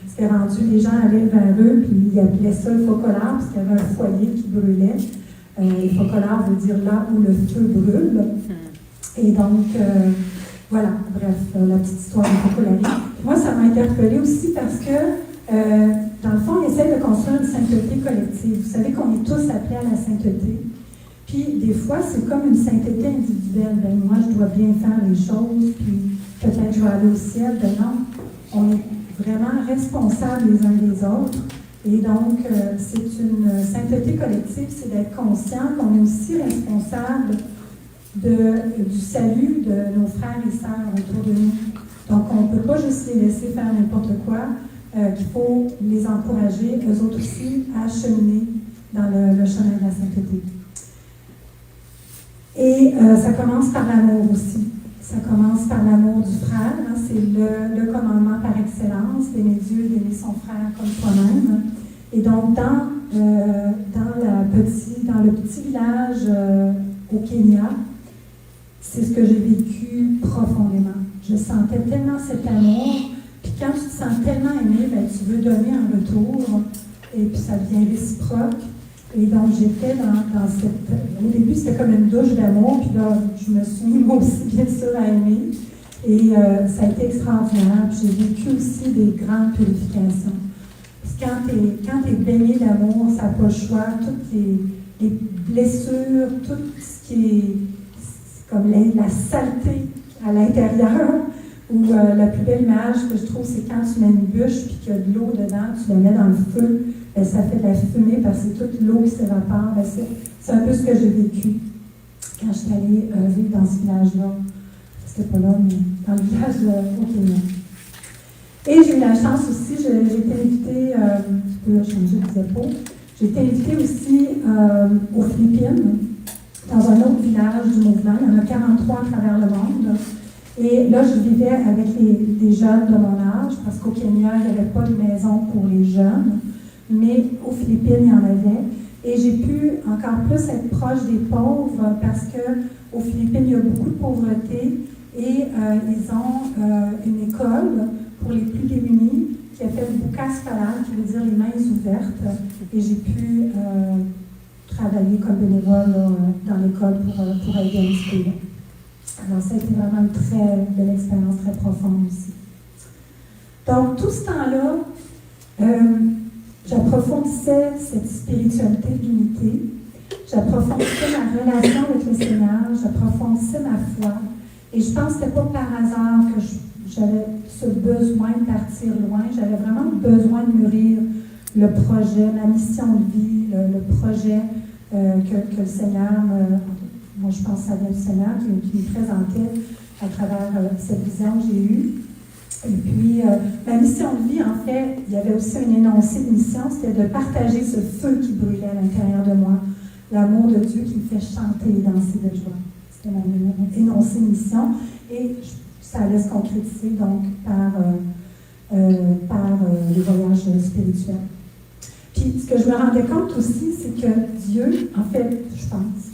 C'était rendu, les gens allaient vers eux, puis ils appelaient ça le focolare, parce qu'il y avait un foyer qui brûlait. Le focolare veut dire là où le feu brûle. Et donc, voilà, bref, la petite histoire du focolari. Moi, ça m'a interpellée aussi parce que, dans le fond, on essaie de construire une sainteté collective. Vous savez qu'on est tous appelés à la sainteté. Puis, des fois, c'est comme une sainteté individuelle. Ben, moi, je dois bien faire les choses, puis peut-être je vais aller au ciel. Ben non, on est vraiment responsables les uns des autres. Et donc, c'est une sainteté collective, c'est d'être conscient qu'on est aussi responsable du salut de nos frères et sœurs autour de nous. Donc, on ne peut pas juste les laisser faire n'importe quoi, qu'il faut les encourager, eux autres aussi, à cheminer dans le chemin de la sainteté. Et ça commence par l'amour aussi. Ça commence par l'amour du frère. Hein, c'est le commandement par excellence, d'aimer Dieu, d'aimer son frère comme soi-même. Et donc, dans le petit village au Kenya, c'est ce que j'ai vécu profondément. Je sentais tellement cet amour. Puis quand tu te sens tellement aimé, ben, tu veux donner en retour. Et puis ça devient réciproque. Et donc, j'étais dans cette... Au début, c'était comme une douche d'amour, puis là, je me suis mis moi aussi, bien sûr, à aimer. Et ça a été extraordinaire. Puis j'ai vécu aussi des grandes purifications. Parce que quand tu es baigné d'amour, ça n'a pas le choix. Toutes les blessures, tout ce qui est comme la saleté à l'intérieur, ou la plus belle image que je trouve, c'est quand tu mets une bûche, puis qu'il y a de l'eau dedans, tu la mets dans le feu. Ben, ça fait de la fumée parce que c'est toute l'eau qui s'évapore. Ben, c'est un peu ce que j'ai vécu quand je suis allée vivre dans ce village-là. C'était pas là, mais dans le village au Kenya. Et j'ai eu la chance aussi, j'ai été invitée, tu peux changer de diapo, j'ai été invitée aussi aux Philippines, dans un autre village du mouvement. Il y en a 43 à travers le monde. Et là, je vivais avec des jeunes de mon âge, parce qu'au Kenya, il n'y avait pas de maison pour les jeunes. Mais aux Philippines, il y en avait. Et j'ai pu encore plus être proche des pauvres parce qu'aux Philippines, il y a beaucoup de pauvreté et ils ont une école pour les plus démunis qui s'appelle Buka Scolaire, qui veut dire les mains ouvertes. Et j'ai pu travailler comme bénévole dans l'école pour aider un petit peu. Alors, ça a été vraiment une très belle expérience, très profonde aussi. Donc, tout ce temps-là, j'approfondissais cette spiritualité d'unité, j'approfondissais ma relation avec le Seigneur, j'approfondissais ma foi. Et je pense que ce n'était pas par hasard que j'avais ce besoin de partir loin. J'avais vraiment besoin de mûrir le projet, ma mission de vie, le projet que le Seigneur moi je pense que ça vient du Seigneur qui me présentait à travers cette vision que j'ai eue. Et puis, ma mission de vie, en fait, il y avait aussi un énoncé de mission, c'était de partager ce feu qui brûlait à l'intérieur de moi, l'amour de Dieu qui me fait chanter et danser de joie. C'était mon énoncé de mission. Et ça allait se concrétiser, donc, par les voyages spirituels. Puis, ce que je me rendais compte aussi, c'est que Dieu, en fait, je pense,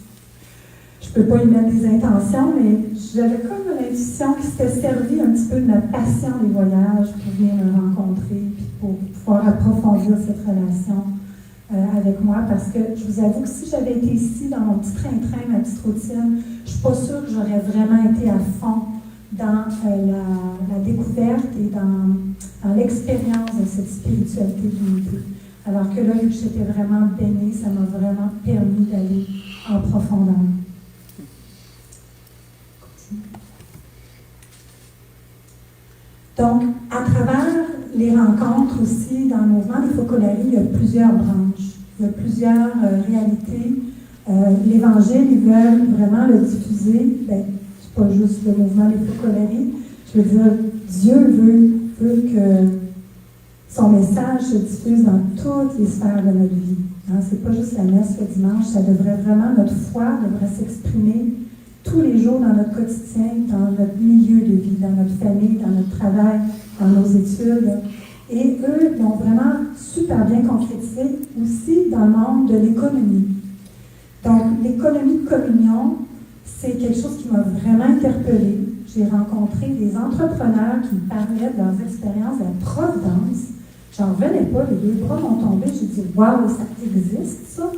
je ne peux pas y mettre des intentions, mais j'avais comme l'intuition qui s'était servi un petit peu de ma passion des voyages pour venir me rencontrer, puis pour pouvoir approfondir cette relation avec moi, parce que je vous avoue que si j'avais été ici dans mon petit train-train, ma petite routine, je ne suis pas sûre que j'aurais vraiment été à fond dans la découverte et dans l'expérience de cette spiritualité d'unité. Alors que là, vu que j'étais vraiment baignée, ça m'a vraiment permis d'aller en profondeur. Donc, à travers les rencontres aussi dans le mouvement des Focolari, il y a plusieurs branches, il y a plusieurs réalités. L'Évangile, ils veulent vraiment le diffuser. Ben, c'est pas juste le mouvement des Focolari. Je veux dire, Dieu veut que son message se diffuse dans toutes les sphères de notre vie. Hein? C'est pas juste la messe le dimanche, ça devrait vraiment, notre foi devrait s'exprimer tous les jours dans notre quotidien, dans notre milieu de vie, dans notre famille, dans notre travail, dans nos études. Et eux l'ont vraiment super bien concrétisé aussi dans le monde de l'économie. Donc, l'économie de communion, c'est quelque chose qui m'a vraiment interpellée. J'ai rencontré des entrepreneurs qui me parlaient de leurs expériences à Providence. J'en revenais pas, les deux bras m'ont tombé. J'ai dit, waouh, ça existe, ça?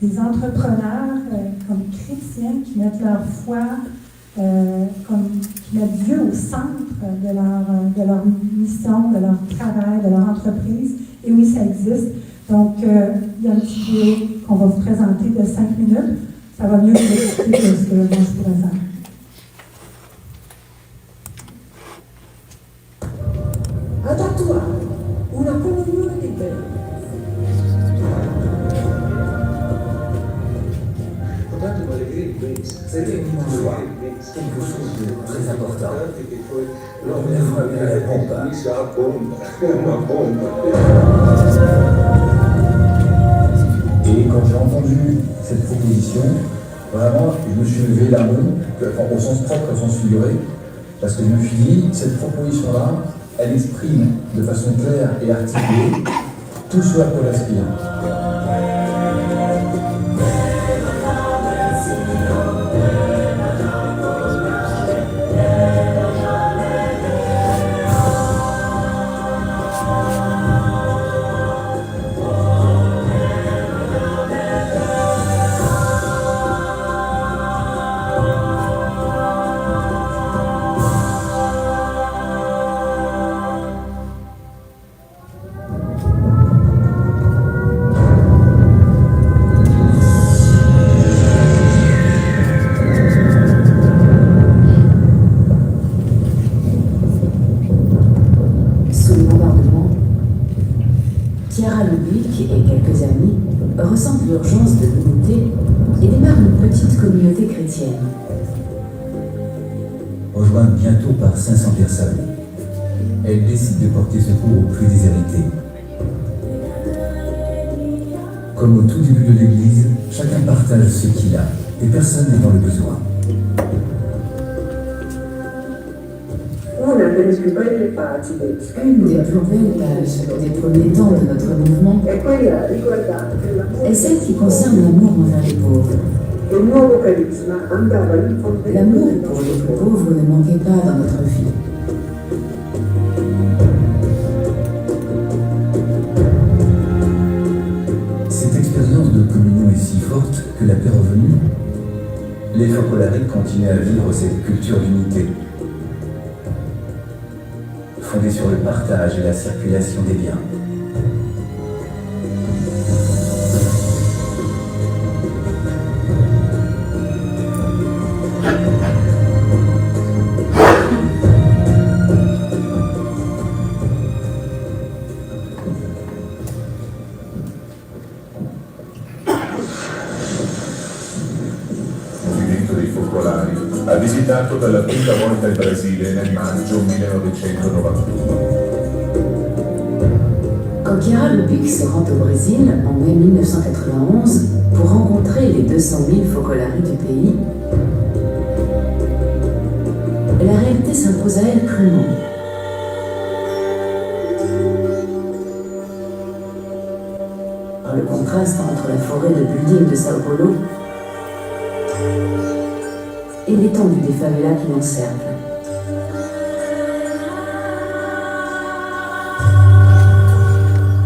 Des entrepreneurs comme chrétiens qui mettent leur foi, qui mettent Dieu au centre de leur mission, de leur travail, de leur entreprise. Et oui, ça existe. Donc, il y a une petite vidéo qu'on va vous présenter de 5 minutes. Ça va mieux vous expliquer que ce que moi je pourrais faire. Ad attuare una comunione di bene. C'était une joie, quelque chose de très important. On ne voit bien la pompe. Et quand j'ai entendu cette proposition, vraiment, je me suis levé la main, au sens propre, au sens figuré, parce que je me suis dit, cette proposition-là, elle exprime de façon claire et articulée tout ce à quoi elle aspire. ressentent l'urgence de l'unité et démarrent une petite communauté chrétienne. Rejointe bientôt par 500 personnes, elle décide de porter secours aux plus déshérités. Comme au tout début de l'Église, chacun partage ce qu'il a et personne n'est dans le besoin. Une des plus belles pages des premiers temps de notre mouvement est celle qui concerne l'amour envers les pauvres. L'amour pour les plus pauvres ne manquait pas dans notre vie. Cette expérience de communion est si forte que la paix revenue, les Focolariques continuent à vivre cette culture d'unité, fondée sur le partage et la circulation des biens. Ha visitato per la prima volta il Brasile nel maggio 1991. Quand Chiara Lubich se rend au Brésil en mai 1991 pour rencontrer les 200 000 Focolari du pays, la réalité s'impose à elle crûment. Par le contraste entre la forêt de buildings de Sao Paulo et l'étendue des favelas qui l'encerclent.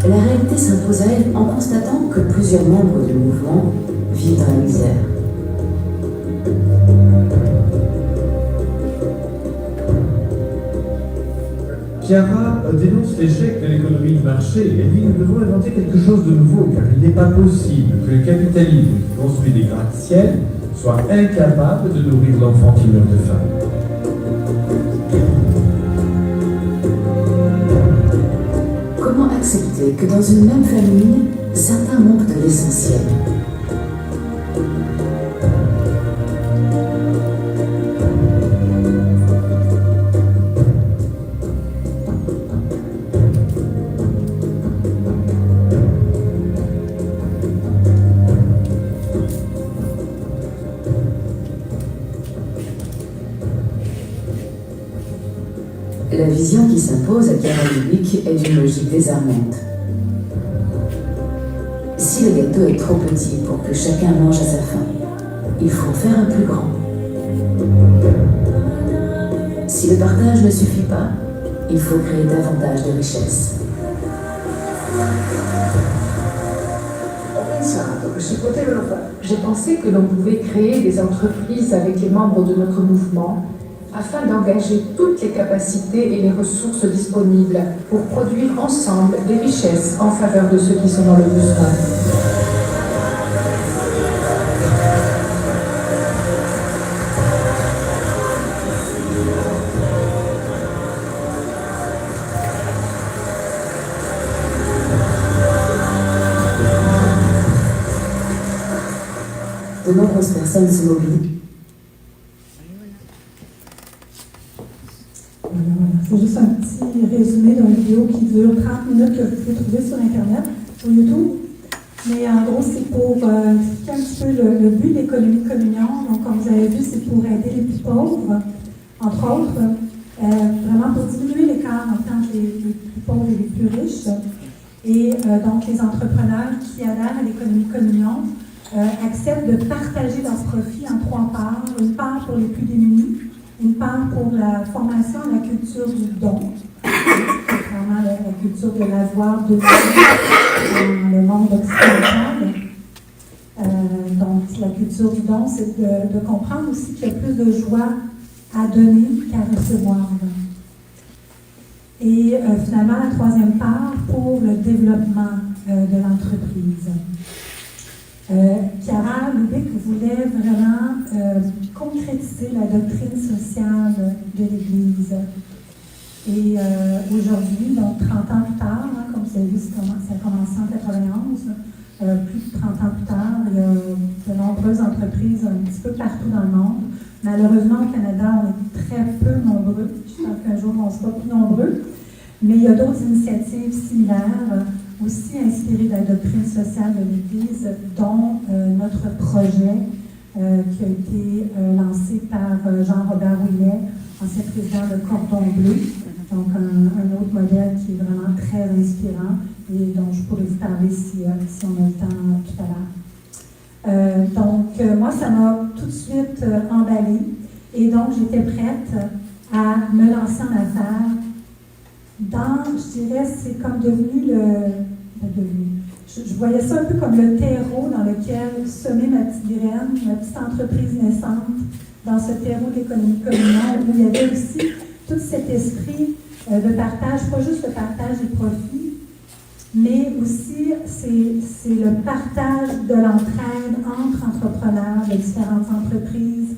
La réalité s'impose à elle en constatant que plusieurs membres du mouvement vivent dans la misère. Chiara dénonce l'échec de l'économie de marché et dit nous devons inventer quelque chose de nouveau car il n'est pas possible que le capitalisme qui construit des gratte-ciels soit incapable de nourrir l'enfant qui meurt de faim. Comment accepter que dans une même famille, certains manquent de l'essentiel? La vision qui s'impose à Chiara Lubich est d'une logique désarmante. Si le gâteau est trop petit pour que chacun mange à sa faim, il faut en faire un plus grand. Si le partage ne suffit pas, il faut créer davantage de richesses. J'ai pensé que l'on pouvait créer des entreprises avec les membres de notre mouvement afin d'engager toutes les capacités et les ressources disponibles pour produire ensemble des richesses en faveur de ceux qui sont dans le besoin. De nombreuses personnes se mobilisent. C'est juste un petit résumé d'une vidéo qui dure 30 minutes que vous pouvez trouver sur Internet, sur YouTube. Mais en gros, c'est pour expliquer un petit peu le but de l'économie de communion. Donc, comme vous avez vu, c'est pour aider les plus pauvres, entre autres, vraiment pour diminuer l'écart entre les plus pauvres et les plus riches. Et donc, les entrepreneurs qui adhèrent à l'économie de communion acceptent de partager leurs profits en 3 parts. Une part pour les plus démunis, une part pour la formation à la culture du don, vraiment la culture de l'avoir de dans le monde occidental. Donc, la culture du don, c'est de comprendre aussi qu'il y a plus de joie à donner qu'à recevoir. Et finalement, la 3e part pour le développement de l'entreprise. Chiara Lubick voulait vraiment concrétiser la doctrine sociale de l'Église. Et aujourd'hui, donc 30 ans plus tard, comme vous avez vu, ça a commencé en 91, plus de 30 ans plus tard, il y a de nombreuses entreprises un petit peu partout dans le monde. Malheureusement, au Canada, on est très peu nombreux. J'espère qu'un jour, on sera plus nombreux. Mais il y a d'autres initiatives similaires, aussi inspirées de la doctrine sociale de l'Église, dont notre projet qui a été lancé par Jean-Robert Ouillet, ancien président de Cordon Bleu. Donc, un autre modèle qui est vraiment très inspirant et dont je pourrais vous parler si on a le temps tout à l'heure. Donc, moi, ça m'a tout de suite emballée et donc j'étais prête à me lancer en affaires dans, je dirais, c'est comme devenu je voyais ça un peu comme le terreau dans lequel semer ma petite graine, ma petite entreprise naissante, dans ce terreau de l'économie communale, où il y avait aussi tout cet esprit de partage, pas juste le partage des profits, mais aussi c'est le partage de l'entraide entre entrepreneurs de différentes entreprises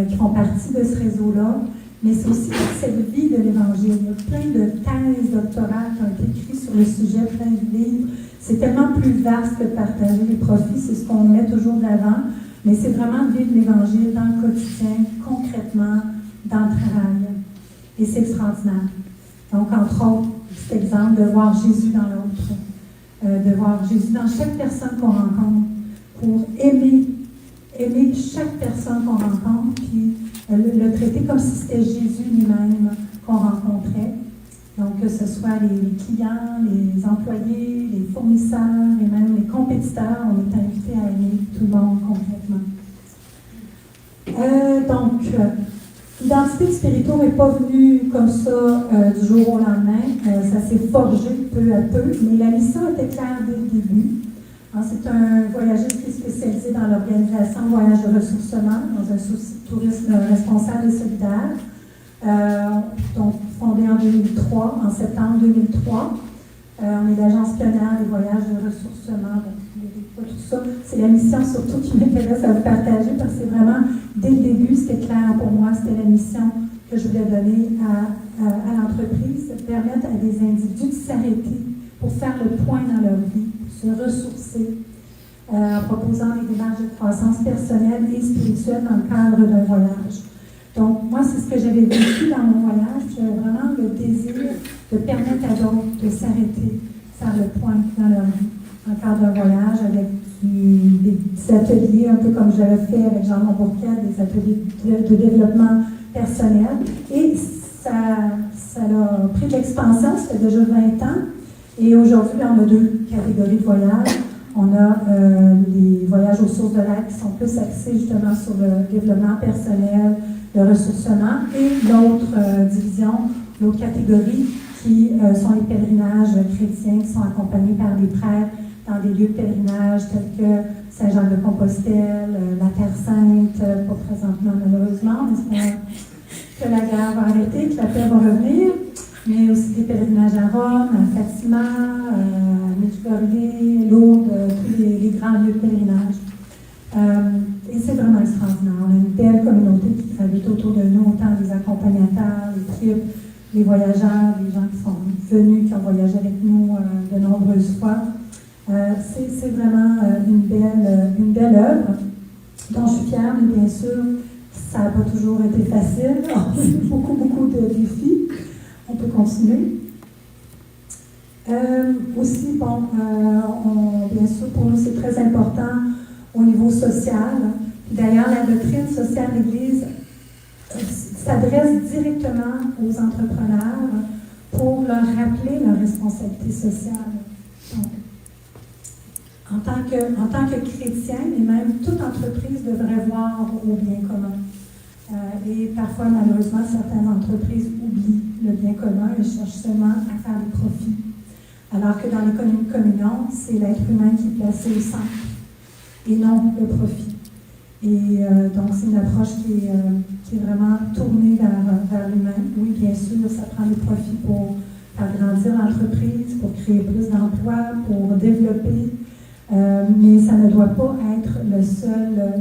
qui font partie de ce réseau-là, mais c'est aussi toute cette vie de l'Évangile. Il y a plein de thèses doctorales qui ont été écrites sur le sujet, plein de livres. C'est tellement plus vaste que de partager les profits, c'est ce qu'on met toujours de l'avant, mais c'est vraiment de vivre l'Évangile dans le quotidien, concrètement, dans le travail. Et c'est extraordinaire. Donc, entre autres, cet exemple de voir Jésus dans l'autre, de voir Jésus dans chaque personne qu'on rencontre, pour aimer chaque personne qu'on rencontre, puis le traiter comme si c'était Jésus lui-même qu'on rencontrait. Donc, que ce soit les clients, les employés, les fournisseurs et même les compétiteurs, on est invité à aimer tout le monde concrètement. Donc, l'identité de Spirito n'est pas venue comme ça du jour au lendemain. Ça s'est forgé peu à peu, mais la mission était claire dès le début. C'est un voyagiste qui est spécialisé dans l'organisation Voyage de ressourcement, dans un souci de tourisme responsable et solidaire. Donc, fondé en 2003, en septembre 2003. On est l'agence pionnière des voyages de ressourcement. Pas tout ça. C'est la mission surtout qui m'intéresse à vous partager parce que c'est vraiment, dès le début, c'était clair pour moi, c'était la mission que je voulais donner à l'entreprise, permettre à des individus de s'arrêter pour faire le point dans leur vie, se ressourcer, en proposant des démarches de croissance personnelle et spirituelle dans le cadre d'un voyage. Donc, moi, c'est ce que j'avais vécu dans mon voyage. J'avais vraiment le désir de permettre à d'autres de s'arrêter, faire le point dans leur vie, en cadre d'un voyage, avec des petits ateliers, un peu comme j'avais fait avec Jean Bourquet, des ateliers de développement personnel. Et ça a pris de l'expansion, ça fait déjà 20 ans. Et aujourd'hui, on a 2 catégories de voyages. On a les voyages aux sources de l'aide qui sont plus axés justement sur le développement personnel, le ressourcement, et l'autre division, l'autre catégorie, qui sont les pèlerinages chrétiens qui sont accompagnés par des prêtres dans des lieux de pèlerinage tels que Saint-Jean-de-Compostelle, la Terre Sainte, pas présentement malheureusement, mais c'est que la guerre va arrêter, que la paix va revenir, mais aussi des pèlerinages à Rome, à Fatima, à Medjugorje, Lourdes, tous les grands lieux de pèlerinage. Et c'est vraiment extraordinaire. On a une belle communauté qui gravite autour de nous, autant les accompagnateurs, les tripes, les voyageurs, les gens qui sont venus, qui ont voyagé avec nous de nombreuses fois. C'est vraiment une belle œuvre dont je suis fière, mais bien sûr, ça n'a pas toujours été facile. Il y a eu beaucoup de défis. On peut continuer. Aussi, bon, bien sûr, pour nous, c'est très important au niveau social. D'ailleurs, la doctrine sociale de l'Église s'adresse directement aux entrepreneurs pour leur rappeler leur responsabilité sociale. Donc, en tant que chrétien, et même toute entreprise devrait voir au bien commun. Et parfois, malheureusement, certaines entreprises oublient le bien commun et cherchent seulement à faire des profits. Alors que dans l'économie de communion, c'est l'être humain qui est placé au centre et non le profit. Et donc, c'est une approche qui est vraiment tournée vers l'humain. Oui, bien sûr, ça prend des profits pour faire grandir l'entreprise, pour créer plus d'emplois, pour développer, mais ça ne doit pas être le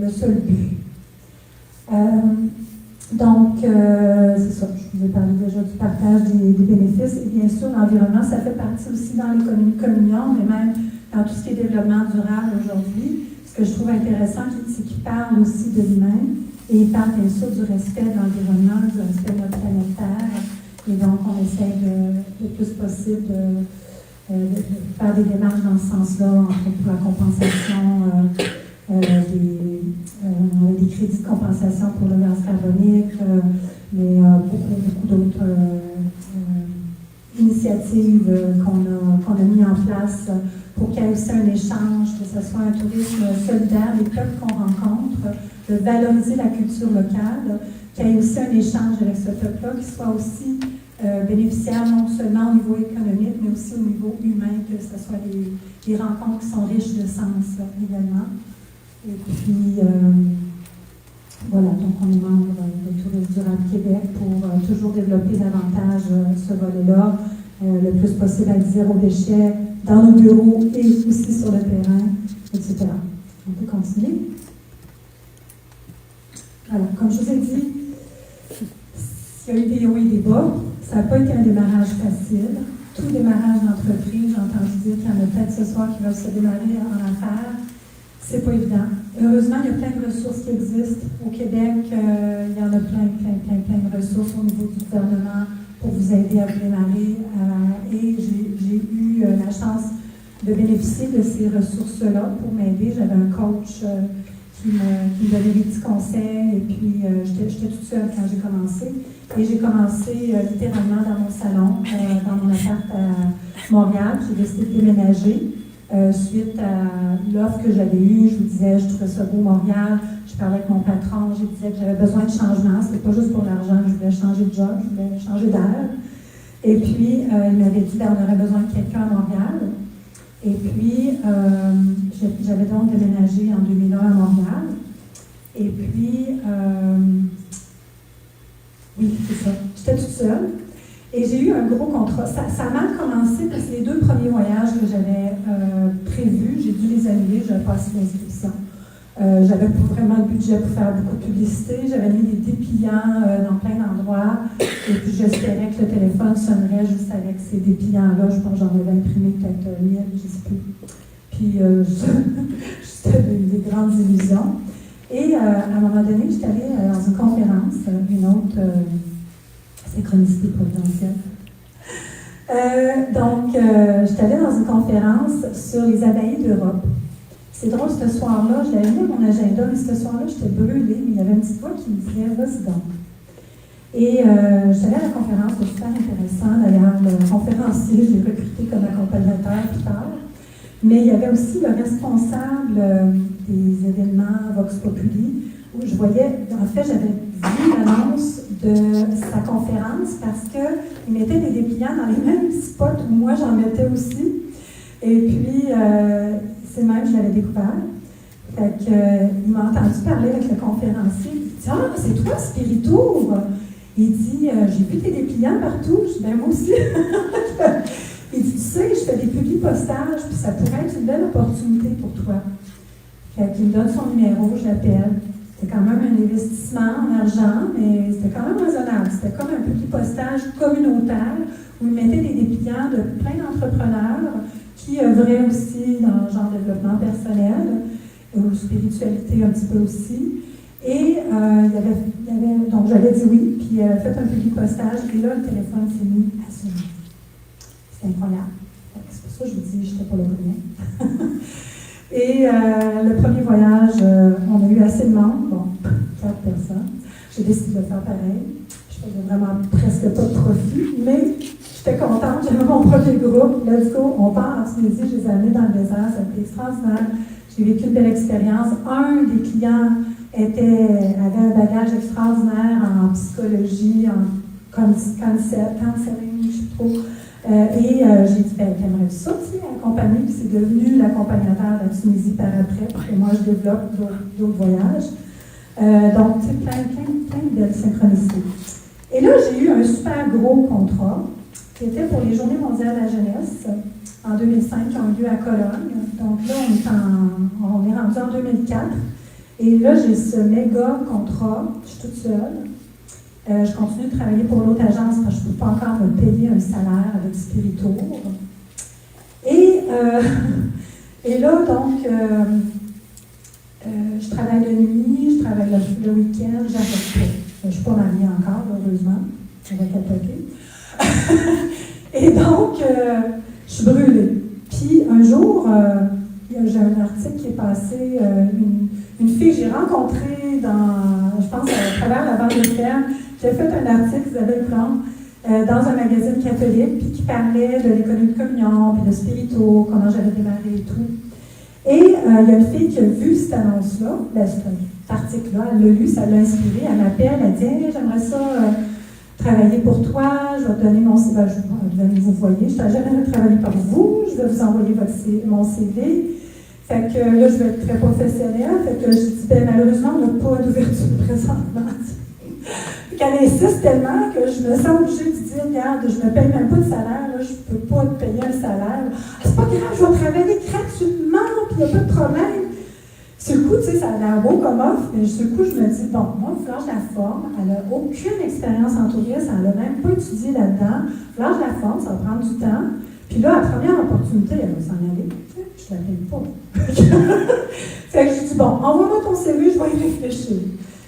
seul but. Donc, c'est ça, je vous ai parlé déjà du partage des bénéfices. Et bien sûr, l'environnement, ça fait partie aussi dans l'économie de communion, mais même dans tout ce qui est développement durable aujourd'hui. Ce que je trouve intéressant, c'est qu'il parle aussi de l'humain et il parle bien sûr du respect de l'environnement, du respect de notre planète Terre. Et donc, on essaie le plus possible de faire des démarches dans ce sens-là, entre autres pour la compensation des crédits de compensation pour le gaz carbonique, mais beaucoup d'autres initiatives qu'on a mis en place pour qu'il y ait aussi un échange, que ce soit un tourisme solidaire des peuples qu'on rencontre, de valoriser la culture locale, qu'il y ait aussi un échange avec ce peuple-là, qui soit aussi bénéficiaire non seulement au niveau économique, mais aussi au niveau humain, que ce soit des rencontres qui sont riches de sens également. Et puis, voilà, donc on est membre de Tourisme Durable Québec pour toujours développer davantage ce volet-là, le plus possible avec zéro déchet dans nos bureaux et aussi sur le terrain, etc. On peut continuer. Alors, comme je vous ai dit, il y a eu des hauts et des bas. Ça n'a pas été un démarrage facile. Tout démarrage d'entreprise, j'ai entendu dire qu'il y en a peut-être ce soir qui veulent se démarrer en affaires. C'est pas évident. Heureusement, il y a plein de ressources qui existent. Au Québec, il y en a plein de ressources au niveau du gouvernement pour vous aider à vous démarrer. Et j'ai eu la chance de bénéficier de ces ressources-là pour m'aider. J'avais un coach qui me donnait des petits conseils. Et puis, j'étais toute seule quand j'ai commencé. Et j'ai commencé littéralement dans mon salon, dans mon appart à Montréal. J'ai décidé de déménager. Suite à l'offre que j'avais eue, je vous disais, je trouvais ça beau Montréal, je parlais avec mon patron, je disais que j'avais besoin de changement, c'était pas juste pour l'argent, je voulais changer de job, je voulais changer d'air. Et puis, il m'avait dit, on aurait besoin de quelqu'un à Montréal. Et puis, j'avais donc déménagé en 2001 à Montréal. Et puis, oui, c'est ça, j'étais toute seule. Et j'ai eu un gros contrat. Ça a mal commencé parce que les 2 premiers voyages que j'avais prévus, j'ai dû les annuler, j'avais pas assez d'inscriptions. J'avais pas vraiment le budget pour faire beaucoup de publicité. J'avais mis des dépliants dans plein d'endroits. Et puis j'espérais que le téléphone sonnerait juste avec ces dépliants-là. Je pense que j'en avais imprimé peut-être 1000, je ne sais plus. Puis c'était des grandes illusions. Et à un moment donné, j'étais allée dans une conférence, une autre synchronicité providentielle. Donc, j'étais allée dans une conférence sur les abbayes d'Europe. C'est drôle, ce soir-là, je l'avais mis dans mon agenda, mais ce soir-là, j'étais brûlée, mais il y avait une petite voix qui me disait « Vas-y donc ». Et j'étais allée à la conférence, c'était super intéressant. D'ailleurs, le conférencier, je l'ai recruté comme accompagnateur plus tard. Mais il y avait aussi le responsable des événements Vox Populi, où je voyais, en fait, j'avais vu l'annonce de sa conférence parce qu'il mettait des dépliants dans les mêmes spots où moi j'en mettais aussi. Et puis, c'est même que je l'avais découvert. Fait que, il m'a entendu parler avec le conférencier. Il dit « Ah, c'est toi, Spiritour! » Il dit « J'ai vu tes dépliants partout. » Je dis « Ben, moi aussi. » Il dit « Tu sais, je fais des publi-postages, puis ça pourrait être une belle opportunité pour toi. » Fait qu'il me donne son numéro, je l'appelle. C'était quand même un investissement en argent, mais c'était quand même raisonnable. C'était comme un publi-postage communautaire où il mettait des dépliants de plein d'entrepreneurs qui œuvraient aussi dans le genre de développement personnel, ou spiritualité un petit peu aussi. Et donc j'avais dit oui, puis il avait fait un publi-postage, et là, le téléphone s'est mis à sonner. C'est incroyable. C'est pour ça que je vous dis, j'étais pas là pour rien. Et le premier voyage, on a eu assez de monde, bon, 4 personnes. J'ai décidé de faire pareil. Je faisais vraiment presque pas de profit, mais j'étais contente. J'avais mon premier groupe. Let's go, on part en Tunisie. Je les ai amenés dans le désert. Ça a été extraordinaire. J'ai vécu une belle expérience. Un des clients avait un bagage extraordinaire en psychologie, en counseling, je ne sais pas trop. Et j'ai dit, ben, j'aimerais ça, tu sais, accompagner, puis c'est devenu l'accompagnateur de la Tunisie par après, et moi je développe d'autres voyages. Donc, tu sais, plein de belles synchronicités. Et là, j'ai eu un super gros contrat qui était pour les Journées mondiales de la jeunesse en 2005 qui ont eu lieu à Cologne. Donc là, on est rendu en 2004. Et là, j'ai ce méga contrat, je suis toute seule. Je continue de travailler pour l'autre agence parce que je ne peux pas encore me payer un salaire avec Spiritour. Et là, donc, je travaille de nuit, je travaille le week-end, j'arrête pas. Je ne suis pas mariée encore, heureusement. Je vais capoter. Et donc, je suis brûlée. Puis un jour, j'ai un article qui est passé, une fille que j'ai rencontrée je pense, à travers la vente de ferme, qui a fait un article, Isabelle Plante, dans un magazine catholique, puis qui parlait de l'économie de communion, puis de spirito, comment j'avais démarré et tout. Et il y a une fille qui a vu cette annonce-là, cet article-là, elle l'a lu, ça l'a inspirée, elle m'appelle, elle dit hey, « J'aimerais ça travailler pour toi, je vais te donner mon CV, vous voyez, je n'ai jamais travaillé pour vous, je vais vous envoyer mon CV. » Fait que là, je vais être très professionnelle, fait que je dis ben, « Malheureusement, on n'a pas d'ouverture présentement. » Elle insiste tellement que je me sens obligée de dire, regarde, je ne me paye même pas de salaire, là, je ne peux pas te payer un salaire. Ah, c'est pas grave, je vais travailler gratuitement, puis il n'y a pas de problème. Sur le coup, tu sais, ça a l'air beau comme offre, mais sur le coup, je me dis, bon, moi, il faut que je la forme. Elle n'a aucune expérience en tourisme, elle n'a même pas étudié là-dedans. Il faut que je la forme, ça va prendre du temps. Puis là, à la première opportunité, elle va s'en aller. Je ne la paye pas. Fait que je dis, bon, envoie-moi ton CV, je vais y réfléchir.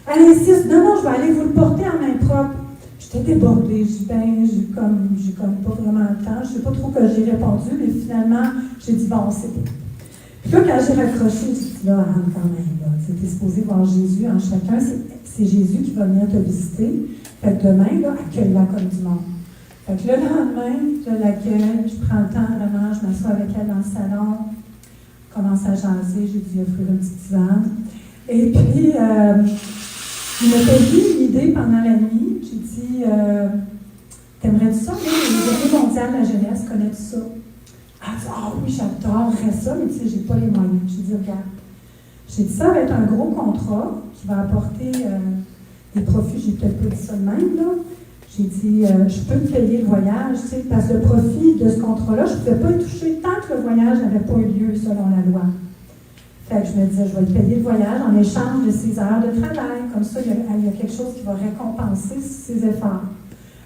Elle insiste, non, je vais aller vous le porter en main propre. J'étais débordée, j'ai comme pas vraiment le temps, je ne sais pas trop que j'ai répondu, mais finalement, j'ai dit, bon, c'est bon. Puis là, quand j'ai raccroché, j'ai dit, là, Anne, quand même, là, t'es supposé voir Jésus en chacun, c'est Jésus qui va venir te visiter. Fait que demain, là, accueille-la comme du monde. Fait que le lendemain, je l'accueille, je prends le temps vraiment, je m'assois avec elle dans le salon, commence à jaser, j'ai dû offrir une petite tisane. Et puis, il m'a fait une idée pendant la nuit. J'ai dit, t'aimerais-tu ça? Les Journées mondiales de la jeunesse, connais-tu ça? Elle dit, ah oui, j'adorerais ça, mais tu sais, j'ai pas les moyens. J'ai dit, regarde. J'ai dit, ça va être un gros contrat qui va apporter des profits. J'ai peut-être pas dit ça de même, là. J'ai dit, je peux te payer le voyage, tu sais, parce que le profit de ce contrat-là, je ne pouvais pas y toucher tant que le voyage n'avait pas eu lieu selon la loi. Fait que je me disais, je vais te payer le voyage en échange de ses heures de travail. Comme ça, il y a quelque chose qui va récompenser ses efforts.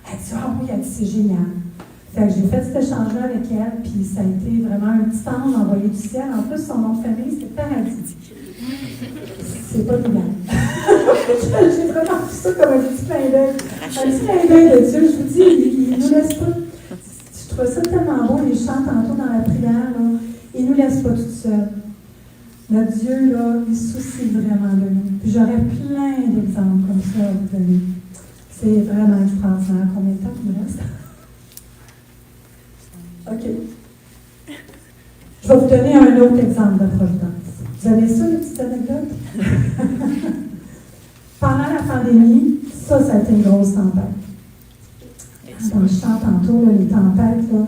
Elle dit, ah oui, elle dit, c'est génial. Fait que j'ai fait cet échange-là avec elle, puis ça a été vraiment un petit ange envoyé du ciel. En plus, son nom de famille, c'était Paradis. C'est pas légal. J'ai vraiment vu ça comme un petit clin d'œil. Un petit clin d'œil de Dieu. Je vous dis, il nous laisse pas. Je trouve ça tellement beau, les chants tantôt dans la prière, là. Il nous laisse pas tout seul. Notre Dieu, là, il se soucie vraiment de nous. Puis j'aurais plein d'exemples comme ça à vous donner. C'est vraiment extraordinaire. Combien de temps il me reste? OK. Je vais vous donner un autre exemple de providence. Vous avez ça, les petites anecdotes? Pendant la pandémie, ça a été une grosse tempête. Dans le chant tantôt, là, les tempêtes, là,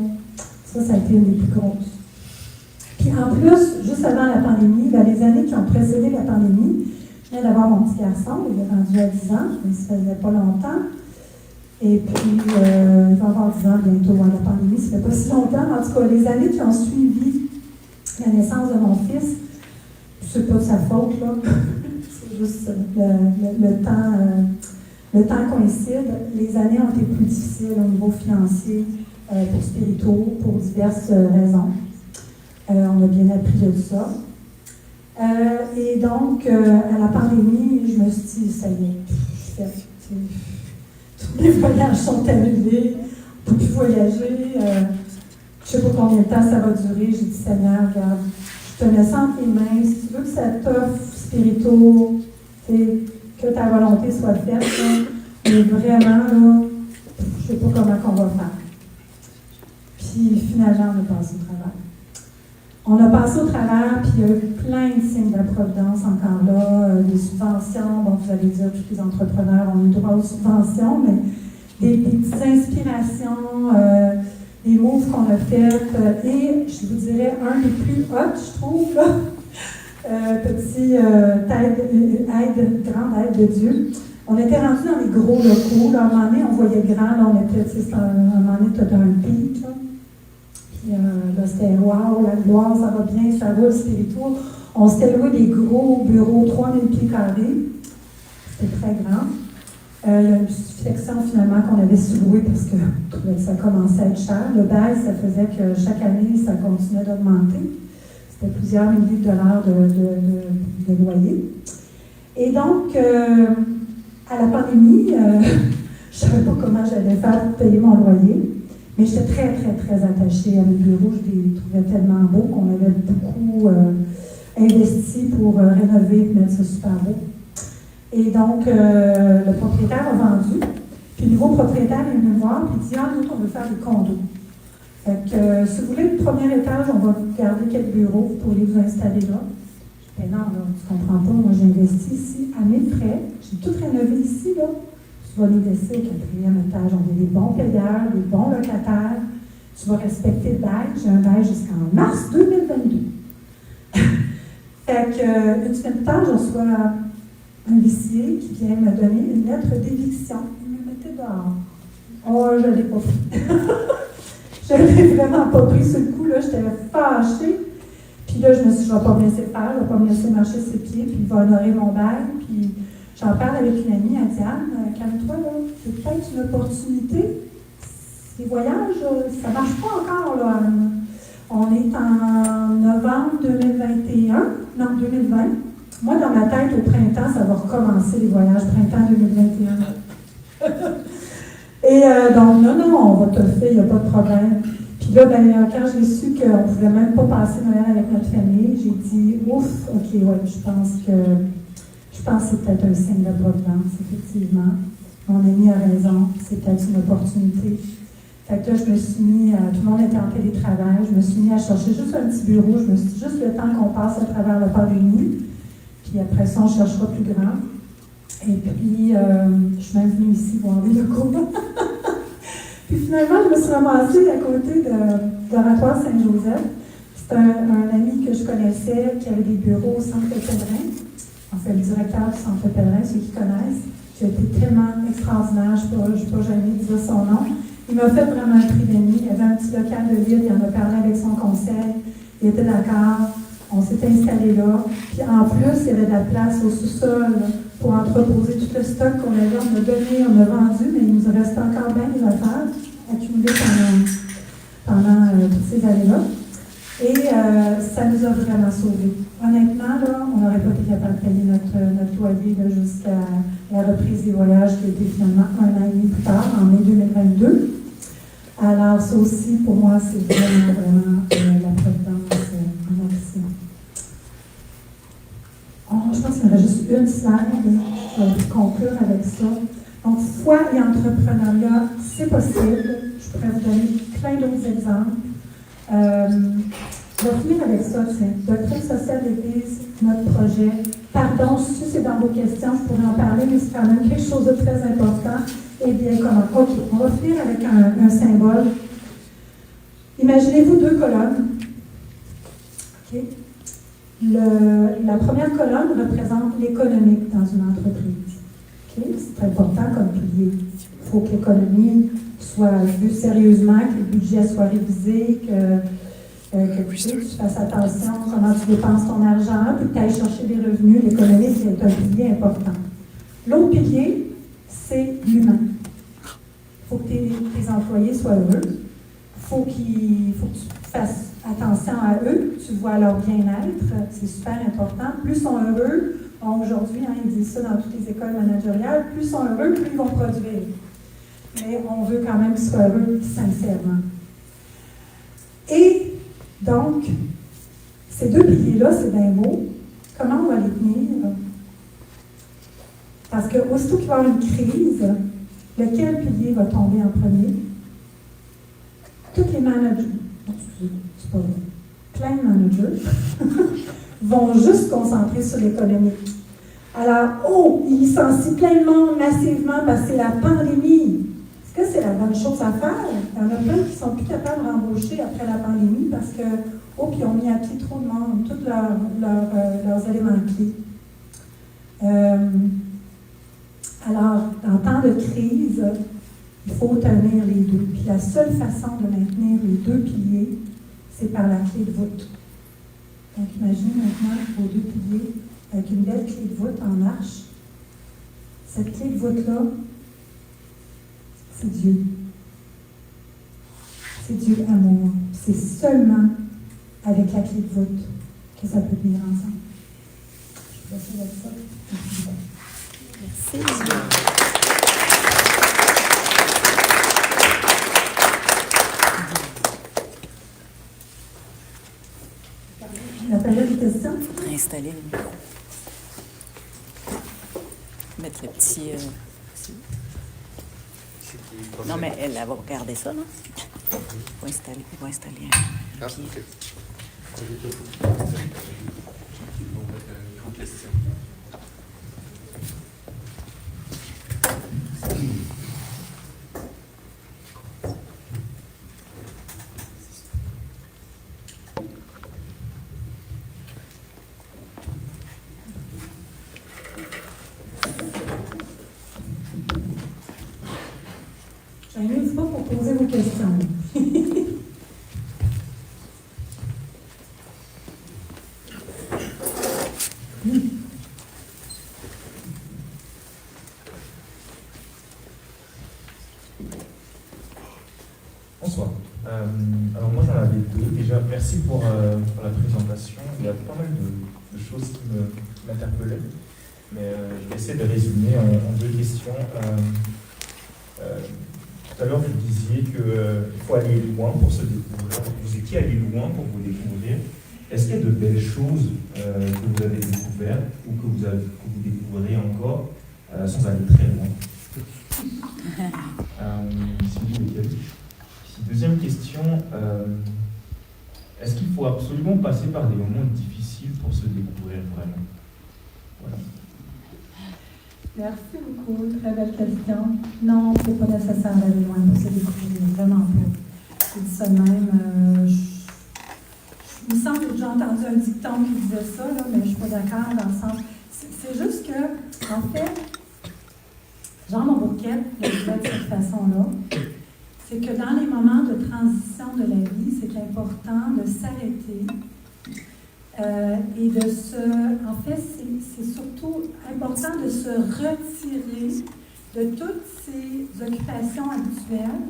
ça a été une des plus grosses. Puis en plus, juste avant la pandémie, dans les années qui ont précédé la pandémie, je venais d'avoir mon petit garçon, il est rendu à 10 ans, mais ça faisait pas longtemps. Et puis, il va avoir 10 ans bientôt, la pandémie, ça fait pas si longtemps. En tout cas, les années qui ont suivi la naissance de mon fils, c'est pas sa faute, là. C'est juste le temps coïncide. Les années ont été plus difficiles au niveau financier, pour spirituaux, pour diverses raisons. On a bien appris de ça. Et donc, à la pandémie, je me suis dit, ça y est, tous les voyages sont annulés, on ne peut plus voyager. Je ne sais pas combien de temps ça va durer. J'ai dit, Seigneur, regarde, je te mets ça entre tes mains. Si tu veux que ça t'offre spirituaux, que ta volonté soit faite, là, mais vraiment, là, je ne sais pas comment on va faire. Puis finalement, on a passé au travers. On a passé au travers, puis il y a eu plein de signes de la providence encore là, des subventions. Bon, vous allez dire, tous les entrepreneurs ont eu droit aux subventions, mais des petites inspirations, des moves qu'on a faits, et je vous dirais, un des plus hot, je trouve, là, grande aide de Dieu. On était rendu dans les gros locaux, là, à un moment donné, on voyait grand, là, on était, à un moment donné, tu as dans le pic, là. Puis là, c'était wow, la gloire, ça va bien, ça roule spirituel. On s'était loué des gros bureaux, 3000 pieds carrés. C'était très grand. Il y a une section finalement qu'on avait sous-louée parce que ça commençait à être cher. Le bail, ça faisait que chaque année, ça continuait d'augmenter. C'était plusieurs milliers de dollars de loyer. Et donc, à la pandémie, je ne savais pas comment j'allais faire pour payer mon loyer. Mais j'étais très, très, très attachée à mes bureaux. Je les trouvais tellement beaux qu'on avait beaucoup investi pour rénover et mettre ça super beau. Et donc, le propriétaire a vendu. Puis le nouveau propriétaire est venu me voir et dit « Ah, nous, on veut faire des condos. Fait que, si vous voulez, le premier étage, on va garder quelques bureaux. Vous pourriez vous installer là. » Je dis « Non, là, tu comprends pas. Moi, j'ai investi ici à mes frais. J'ai tout rénové ici, là. Tu vas nous laisser au 4e étage. On a des bons payeurs, des bons locataires. Tu vas respecter le bail. J'ai un bail jusqu'en mars 2022. Fait que, une semaine plus tard, je reçois un huissier qui vient me donner une lettre d'éviction. Il me mettait dehors. Oh, je ne l'ai pas pris. Je ne l'ai vraiment pas pris sur le coup. Là, j'étais fâchée. Puis là, je me suis dit, je ne vais pas me laisser faire. Je ne vais pas me laisser marcher ses pieds. Puis il va honorer mon bail. Puis j'en parle avec une amie, elle dit, Anne, calme-toi, là, c'est peut-être une opportunité. Les voyages, ça ne marche pas encore, là, Anne. On est en novembre 2021, non, 2020. Moi, dans ma tête, au printemps, ça va recommencer les voyages, printemps 2021. Et donc, non, on va te le faire, il n'y a pas de problème. Puis là, quand j'ai su qu'on ne pouvait même pas passer Noël avec notre famille, j'ai dit, ouf, ok, ouais, je pense que c'est peut-être un signe de providence, effectivement. Mon ami a raison, c'est peut-être une opportunité. Fait que là, je me suis mis, tout le monde était en télétravail, je me suis mis à chercher juste un petit bureau, je me suis dit, juste le temps qu'on passe à travers la pandémie, puis après ça, on cherchera plus grand. Et puis, je suis même venue ici voir les locaux. Puis finalement, je me suis ramassée à côté de l'Oratoire Saint-Joseph. C'est un ami que je connaissais qui avait des bureaux au Centre Pèlerin. En fait, le directeur du Centre Pèlerin, ceux qui connaissent, qui a été tellement extraordinaire, je ne suis pas gênée de dire son nom. Il m'a fait vraiment un prix d'ami. Il avait un petit local de vide, il en a parlé avec son conseil. Il était d'accord. On s'est installé là. Puis en plus, il y avait de la place au sous-sol pour entreposer tout le stock qu'on avait. On a donné, on a vendu, mais il nous reste encore bien des affaires accumulées pendant toutes ces années-là. Et ça nous a vraiment sauvés. Honnêtement, là, on n'aurait pas été capable de payer notre loyer jusqu'à la reprise des voyages qui a été finalement 1 an et demi plus tard, en mai 2022. Alors, ça aussi, pour moi, c'est vraiment, vraiment la providence en action. Je pense qu'il y aurait juste une slide. Je vais conclure avec ça. Donc, foi et entrepreneuriat, c'est possible. Je pourrais vous donner plein d'autres exemples. Je vais finir avec ça, tiens. Doctrine sociale d'Église, notre projet, pardon, si c'est dans vos questions, je pourrais en parler, mais c'est quand même quelque chose de très important et bien commun. OK, on va finir avec un symbole. Imaginez-vous deux colonnes. OK? La première colonne représente l'économique dans une entreprise. Okay? C'est important comme pilier. Il faut que l'économie soit vue sérieusement, que le budget soit révisé, que tu fasses attention à comment tu dépenses ton argent, puis que tu ailles chercher des revenus. L'économie, c'est un pilier important. L'autre pilier, c'est l'humain. Il faut que tes employés soient heureux. Il faut que tu fasses attention à eux, tu vois leur bien-être, c'est super important. Plus ils sont heureux, aujourd'hui, ils disent ça dans toutes les écoles managériales, plus ils sont heureux, plus ils vont produire. Mais on veut quand même qu'ils soient heureux sincèrement. Et donc, ces deux piliers-là, c'est bien beau. Comment on va les tenir? Parce qu'aussitôt qu'il va y avoir une crise, lequel pilier va tomber en premier? Tous les managers, c'est pas vrai, plein de managers vont juste se concentrer sur l'économie. Alors, ils licencient pleinement, massivement, parce que c'est la pandémie. Est-ce que c'est la bonne chose à faire? Il y en a plein qui ne sont plus capables de rembaucher après la pandémie parce que, ils ont mis à pied trop de monde, tous leurs éléments clés. Alors, en temps de crise, il faut tenir les deux. Puis la seule façon de maintenir les deux piliers, c'est par la clé de voûte. Donc, imaginez maintenant vos deux piliers avec une belle clé de voûte en arche. Cette clé de voûte-là, c'est Dieu. C'est Dieu amour. C'est seulement avec la clé de voûte que ça peut venir ensemble. Je vais essayer avec ça. Merci. La période des questions. Installer le micro. Mettre le petit. Non, mais elle va regarder ça, non? Il va installer un pied. Je n'invite pas pour poser vos questions. Bonsoir. Alors moi j'en avais deux. Déjà, merci pour la présentation. Il y a pas mal de choses qui m'interpellaient. Mais je vais essayer de résumer en deux questions. Tout à l'heure, vous disiez qu'il faut aller loin pour se découvrir. Vous étiez allé loin pour vous découvrir. Est-ce qu'il y a de belles choses que vous avez découvertes ou que vous découvrez encore sans aller très loin? Deuxième question, est-ce qu'il faut absolument passer par des moments difficiles pour se découvrir vraiment? Voilà. Merci beaucoup, très belle question. Non, il ne faut pas nécessairement aller loin pour se découvrir, vraiment pas. Je dis ça de même. Il me semble que j'ai entendu un dicton qui disait ça, là, mais je ne suis pas d'accord dans le sens. C'est juste que, en fait, Jean Monbourquette le disait de cette façon-là, c'est que dans les moments de transition de la vie, c'est important de s'arrêter et de se... En fait, c'est surtout important de se retirer de toutes ces occupations habituelles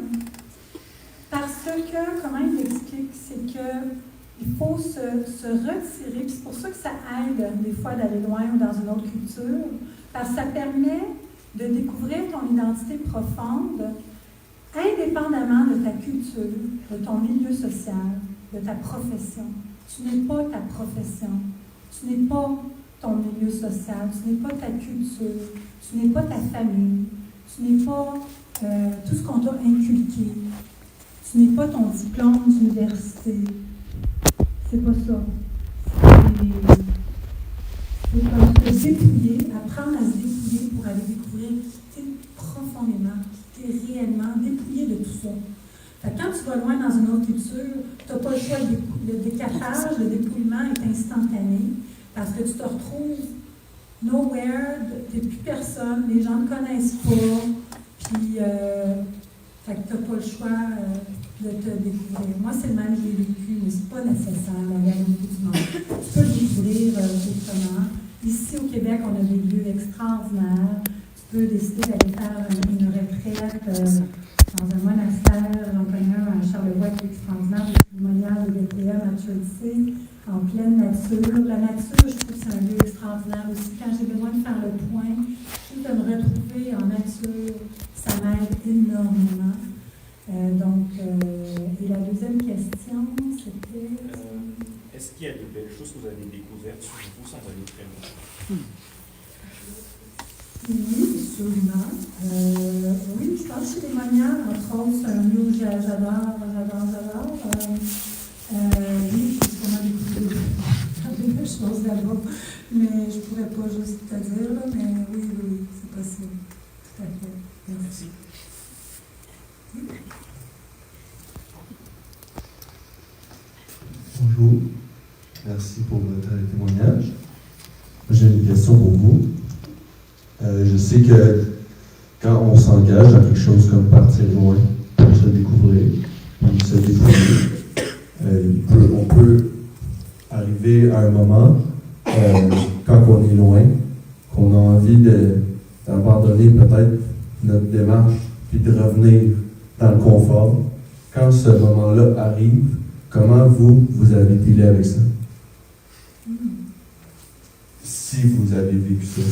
parce que, comment il explique, c'est qu'il faut se retirer, puis c'est pour ça que ça aide des fois d'aller loin ou dans une autre culture, parce que ça permet de découvrir ton identité profonde indépendamment de ta culture, de ton milieu social, de ta profession. Tu n'es pas ta profession, tu n'es pas ton milieu social, tu n'es pas ta culture, tu n'es pas ta famille, tu n'es pas tout ce qu'on t'a inculqué, tu n'es pas ton diplôme d'université. C'est pas ça. C'est comme te dépouiller, apprendre à se dépouiller pour aller découvrir qui t'es profondément, qui t'es réellement, dépouiller de tout ça. Fait que quand tu vas loin dans une autre culture, tu n'as pas le choix, le décapage, le dépouillement est instantané parce que tu te retrouves nowhere, tu n'es plus personne, les gens ne te connaissent pas, puis fait que tu n'as pas le choix de te découvrir. Moi, c'est le même que j'ai vécu, mais ce n'est pas nécessaire d'aller à l'autre bout du monde. Tu peux le découvrir autrement. Ici, au Québec, on a des lieux extraordinaires. Tu peux décider d'aller faire une retraite dans un monastère. J'en connais un à Charlevoix qui est extraordinaire, le témoignage de BPM à Chelsea, en pleine nature. La nature, je trouve que c'est un lieu extraordinaire aussi. Quand j'ai besoin de faire le point, de me retrouver en nature, ça m'aide énormément. Et la deuxième question, c'était... Est-ce qu'il y a de belles choses que vous avez découvertes sur vous sans aller très loin? Oui, absolument. Oui, je pense que chez les Moniales, entre autres, c'est un lieu où j'adore. Oui, parce qu'on a découvert des belles choses là-bas, mais je ne pourrais pas juste te dire, là, mais oui, c'est possible. Tout à fait. Merci. Bonjour, merci pour votre témoignage. J'ai une question pour vous. Je sais que quand on s'engage dans quelque chose comme partir loin pour se découvrir, pour se découvrir, on peut arriver à un moment, quand on est loin, qu'on a envie d'abandonner peut-être notre démarche puis de revenir dans le confort. Quand ce moment-là arrive, comment vous avez dealé avec ça? Si vous avez vécu ça.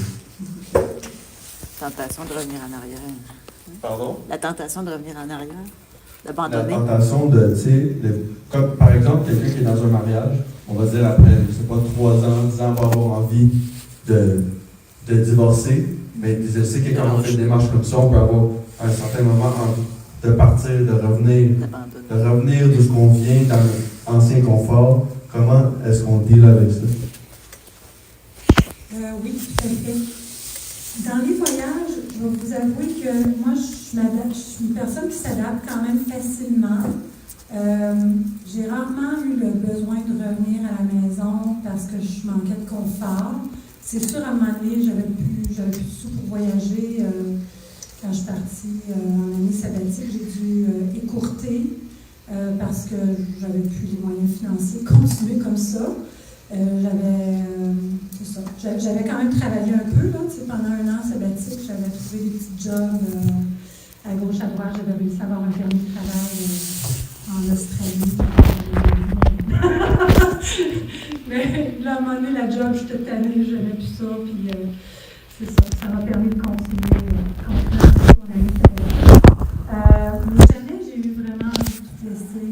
Tentation de revenir en arrière. Pardon? La tentation de revenir en arrière, d'abandonner. La tentation de, tu sais, comme par exemple, quelqu'un qui est dans un mariage, on va dire après, je sais pas, 3 ans, 10 ans, va avoir envie de divorcer, mais je sais que quand on fait une démarche comme ça, on peut avoir à un certain moment envie de partir, de revenir d'où ce qu'on vient, dans l'ancien confort. Comment est-ce qu'on deal avec ça? Oui, tout à fait. Dans les voyages, je vais vous avouer que moi, je suis une personne qui s'adapte quand même facilement. J'ai rarement eu le besoin de revenir à la maison parce que je manquais de confort. C'est sûr, à un moment donné, j'avais plus de sous pour voyager. Quand je suis partie en année sabbatique, j'ai dû écourter parce que j'avais plus les moyens financiers de continuer comme ça. J'avais quand même travaillé un peu, là, pendant un an sabbatique, j'avais trouvé des petits jobs à gauche, à droite, j'avais réussi à avoir un permis de travail en Australie. Mais là, à un moment donné, la job, je suis tannée, je n'aimais plus ça, puis c'est ça m'a permis de continuer mon année sabbatique. Mais jamais j'ai eu vraiment envie de tout laisser.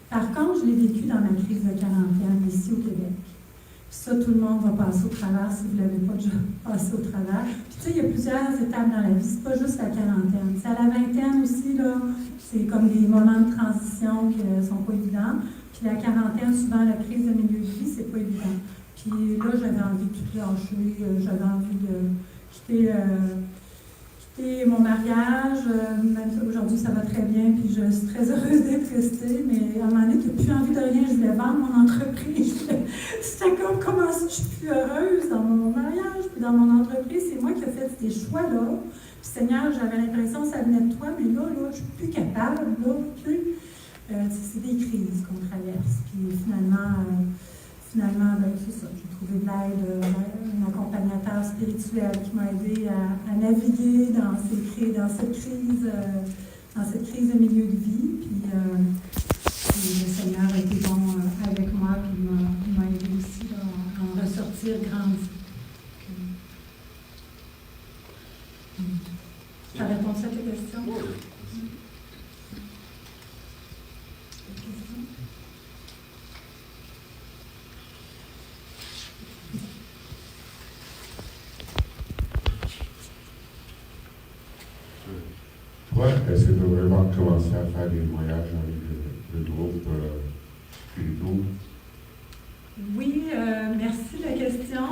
Par contre, je l'ai vécu dans ma crise de quarantaine, ici au Québec. Ça, tout le monde va passer au travers si vous ne l'avez pas déjà passé au travers. Puis, tu sais, il y a plusieurs étapes dans la vie. C'est pas juste la quarantaine. C'est à la vingtaine aussi, là. C'est comme des moments de transition qui ne sont pas évidents. Puis, la quarantaine, souvent, la crise de milieu de vie, c'est pas évident. Puis, là, j'avais envie de tout lâcher. J'avais envie de quitter mon mariage. Même aujourd'hui, ça va très bien. Puis, je suis très heureuse d'être restée. Mais à un moment donné, tu n'as plus envie de rien. Je voulais vendre mon entreprise. C'était comme, comment ça, je suis plus heureuse dans mon mariage, puis dans mon entreprise. C'est moi qui ai fait ces choix-là. Puis, Seigneur, j'avais l'impression que ça venait de toi, mais là, je suis plus capable, là, plus. C'est des crises qu'on traverse. Puis finalement, c'est ça. J'ai trouvé de l'aide, un accompagnateur spirituel qui m'a aidé à naviguer dans cette crise de milieu de vie. Puis le Seigneur a été bon avec moi, puis il m'a aidé aussi à en ressortir grandi. Ça répond à ta question? Oui. Toi, est-ce que tu as vraiment commencé à faire des voyages avec le groupe spirituel? Oui, merci de la question.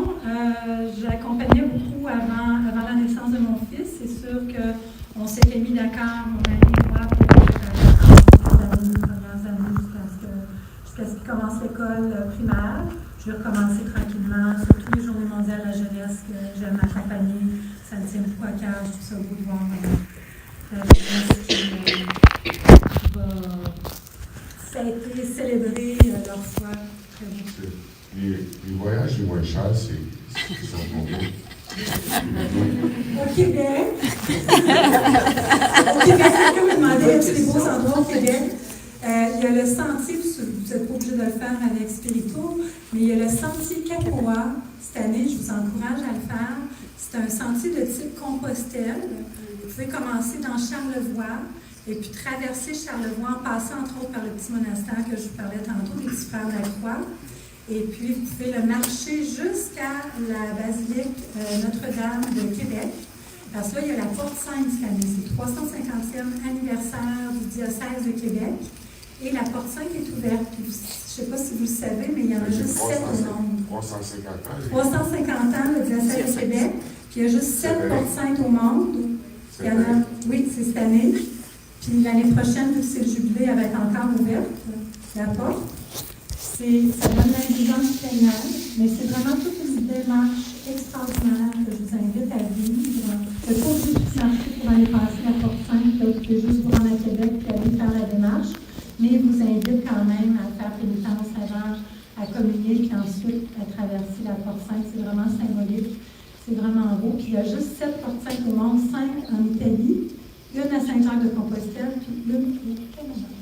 l'accompagnais beaucoup avant la naissance de mon fils. C'est sûr qu'on s'était mis d'accord, mon mari et moi, pour les premières années jusqu'à ce qu'il commence l'école primaire. Je vais recommencer tranquillement, surtout les Journées mondiales de la jeunesse que j'aime accompagner. Ça me tient beaucoup à cœur, je trouve ça beau de voir la jeunesse qui va fêter, célébrer leur foi. Très beau. Les voyages les moins chers, c'est sont combien? Au Québec, quelqu'un m'a demandé est-ce qu'il y a des beaux endroits au Québec. Il y a le sentier, vous n'êtes pas obligé de le faire avec Spirito, mais il y a le sentier Capoa. Cette année, je vous encourage à le faire. C'est un sentier de type Compostelle. Vous pouvez commencer dans Charlevoix et puis traverser Charlevoix en passant entre autres par le petit monastère que je vous parlais tantôt, les petits frères de la Croix. Et puis, vous pouvez le marcher jusqu'à la basilique Notre-Dame de Québec. Parce que là, il y a la Porte Sainte cette année. C'est le 350e anniversaire du diocèse de Québec. Et la Porte Sainte est ouverte. Puis, je ne sais pas si vous le savez, mais il y en a juste 7 au monde. 350 ans. 350 ans, le diocèse de Québec. Puis, il y a juste 7 Portes Saintes au monde. Il y en a, oui, c'est cette année. Puis, l'année prochaine, vu que c'est le jubilé, elle va être encore ouverte, la porte. Ça donne l'indulgence plénière, mais c'est vraiment toute une démarche extraordinaire que je vous invite à vivre. Vous n'êtes pas obligé de marcher pour aller passer la Porte Sainte, vous pouvez juste vous rendre à Québec et aller faire la démarche, mais vous invite quand même à faire pénitence avant, à communier, puis ensuite à traverser la Porte Sainte. C'est vraiment symbolique, c'est vraiment beau. Puis il y a juste 7 Portes Saintes au monde, 5 en Italie, une à Saint-Jacques-de-Compostelle, puis une au Canada.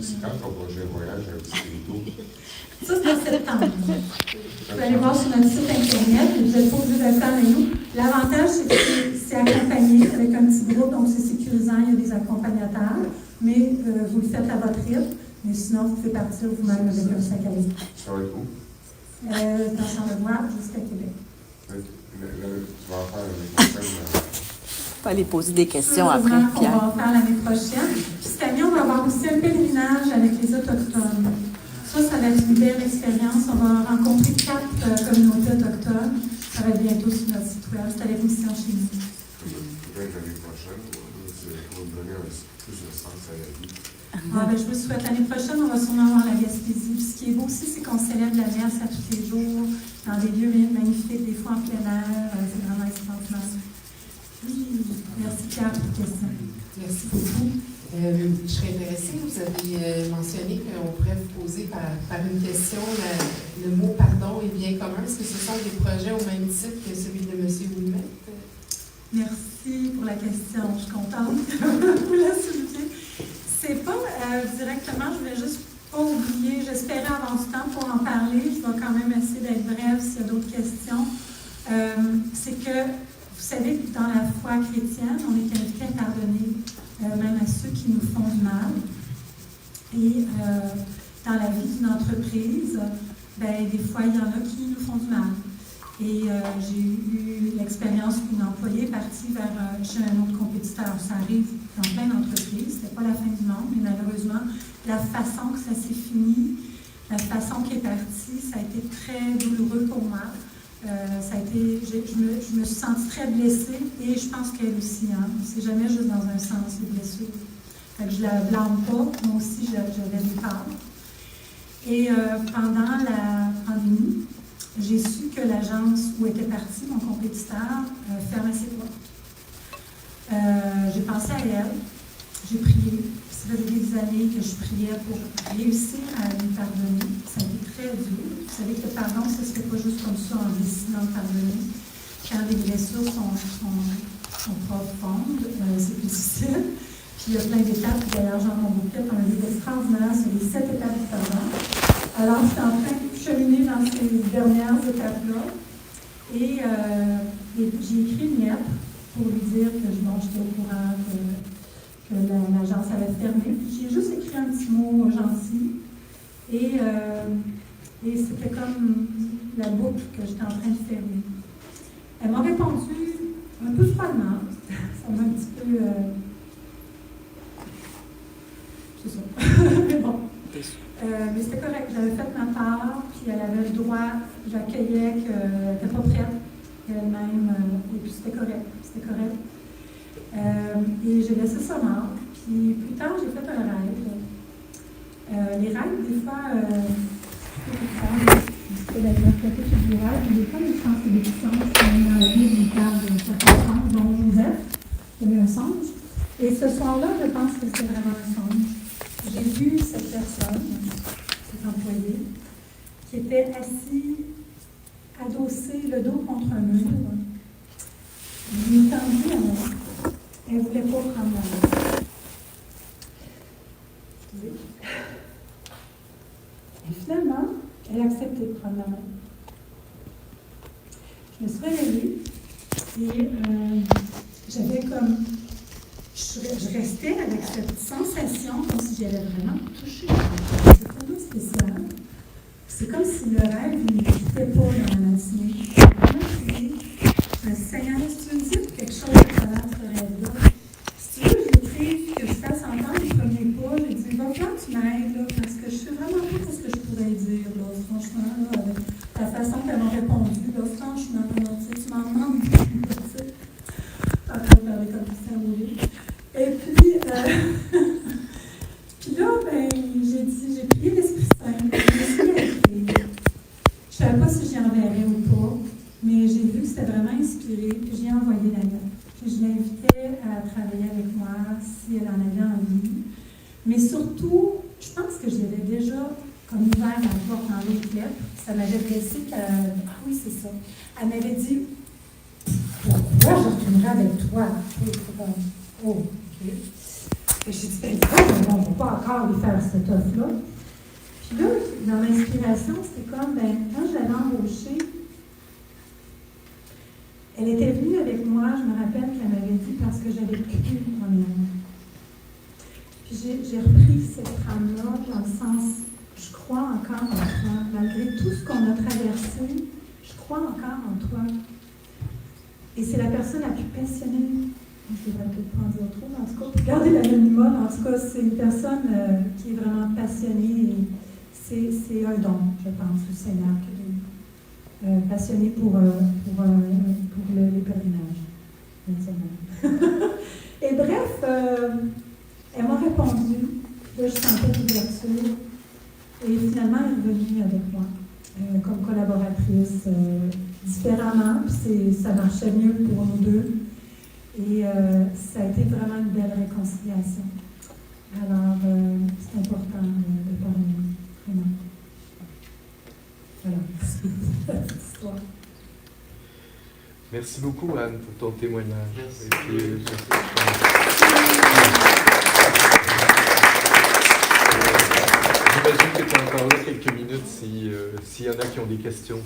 C'est quand ton projet voyage avec Spirito? Ça, c'est en septembre. Vous pouvez aller voir sur notre site Internet, vous n'êtes pas obligé de le faire avec nous. L'avantage, c'est que c'est accompagné avec un petit groupe, donc c'est sécurisant, il y a des accompagnateurs, mais vous le faites à votre rythme, mais sinon, vous pouvez partir vous-même avec un sac à dos. Ça va être où? Dans Charlevoix, jusqu'à Québec. Tu vas en faire l'année prochaine? Pas aller poser des questions après, Pierre. Pierre. On va en faire l'année prochaine. Puis cette année, on va avoir aussi un pèlerinage avec les Autochtones. Ça va être une belle expérience. On va rencontrer 4 communautés autochtones. Ça va être bientôt sur notre site web. C'est avec Mission chez nous. Peut-être l'année prochaine, pour me donner plus de sens à la vie. Je vous souhaite l'année prochaine, on va sûrement avoir la Gaspésie. Puis ce qui est beau aussi, c'est qu'on célèbre la messe à tous les jours, dans des lieux magnifiques, des fois en plein air. C'est vraiment extraordinaire. Merci Pierre pour la question. Merci beaucoup. Je serais intéressée, vous avez mentionné qu'on pourrait vous poser par une question le mot pardon est bien commun. Est-ce que ce sont des projets au même titre que celui de M. Ouimet? Merci pour la question. Je suis contente de vous la soulever. C'est pas directement, je voulais juste pas oublier, j'espérais avoir du temps pour en parler. Je vais quand même essayer d'être brève s'il y a d'autres questions. C'est que vous savez que dans la foi chrétienne, on est invité à pardonner même à ceux qui nous font du mal. Et dans la vie d'une entreprise, des fois, il y en a qui nous font du mal. Et j'ai eu l'expérience qu'une employée est partie chez un autre compétiteur. Ça arrive dans plein d'entreprises, c'était pas la fin du monde, mais malheureusement, la façon que ça s'est fini, la façon qu'elle est partie, ça a été très douloureux pour moi. Je me suis sentie très blessée et je pense qu'elle aussi. C'est jamais juste dans un sens, les blessures. Fait que je ne la blâme pas. Moi aussi, j'avais des parts. Et pendant la pandémie, j'ai su que l'agence où était parti mon compétiteur fermait ses portes. J'ai pensé à elle. J'ai prié. Ça faisait des années que je priais pour réussir à lui pardonner. Ça a été très dur. Vous savez que le pardon, ça ne se fait pas juste comme ça en décidant de pardonner. Quand les blessures sont profondes, c'est plus difficile. Puis il y a plein d'étapes. D'ailleurs, Jean Monbouquet a un livre extraordinaire sur les 7 étapes du pardon. Alors, je suis en train de cheminer dans ces dernières étapes-là. Et j'ai écrit une lettre pour lui dire que j'étais au courant que l'agence avait fermé. J'ai juste écrit un petit mot gentil. Et c'était comme la boucle que j'étais en train de fermer. Elle m'a répondu un peu froidement. Ça m'a un petit peu... c'est ça. Mais bon. Mais c'était correct. J'avais fait ma part, puis elle avait le droit. J'accueillais qu'elle n'était pas prête. elle-même, et puis c'était correct. Et j'ai laissé ça mort. Puis plus tard, j'ai fait un rêve. Les rêves, des fois, c'était la côté du rêve, mais des fois, je pense que c'est des petits songes qui sont dans la vie d'une part de certains songes, dont Joseph, il y avait un songe. Et ce soir-là, je pense que c'est vraiment un songe. J'ai vu cette personne, cet employé, qui était assis, adossé le dos contre un mur. Il lui tendit la main. Elle ne voulait pas prendre la main. Et finalement, elle a accepté de prendre la main. Je me suis réveillée et j'avais comme... Je restais avec cette sensation comme si j'allais vraiment toucher. C'est vraiment spécial. C'est comme si le rêve ne quittait pas dans la matinée. Seigneur, si tu veux me dire quelque chose à travers ce rêve-là, si tu veux que j'écrive, que je fasse entendre les premiers pas, j'ai dit, va falloir que tu m'aides, là, parce que je sais vraiment pas ce que je pourrais dire, là, franchement, là, avec la façon qu'elle m'a répondu, là, franchement, là, tu m'en demandes beaucoup, tu sais. Après, avec un petit cerveau. Et puis, puis là, ben, j'ai prié l'Esprit Saint, je me suis écrite. Je ne savais pas si j'y enverrais ou pas, mais j'ai vu que c'était vraiment inspiré, puis j'ai envoyé la lettre. Puis je l'invitais à travailler avec moi si elle en avait envie. Mais surtout, je pense que j'avais déjà comme ouvert la porte dans l'autre lettre. Ça m'avait blessé qu'elle... Ah oui, c'est ça. Elle m'avait dit, pourquoi je retournerai avec toi? Oh, OK. Et j'ai dit, ben, on ne va pas encore lui faire cette offre-là. Puis là, dans l'inspiration, c'était comme, ben, quand je l'avais embauchée, elle était venue avec moi, je me rappelle qu'elle m'avait dit parce que j'avais cru en elle. Puis j'ai repris cette trame-là dans le sens, je crois encore en toi. Malgré tout ce qu'on a traversé, je crois encore en toi. Et c'est la personne la plus passionnée. Je ne devrais peut-être pas en dire trop, mais en tout cas, pour garder l'anonymat, en tout cas, c'est une personne qui est vraiment passionnée. Et c'est un don, je pense, au Seigneur, passionnée pour les pèlerinages. Et bref, elle m'a répondu. Là, je sentais l'ouverture. Et finalement, elle est revenue avec moi comme collaboratrice différemment. Puis ça marchait mieux pour nous deux. Et ça a été vraiment une belle réconciliation. Alors, c'est important de parler, vraiment. Voilà, c'est cette histoire. Merci beaucoup, Anne, pour ton témoignage. Merci. Et puis, j'imagine que tu as encore là quelques minutes s'il y en a qui ont des questions,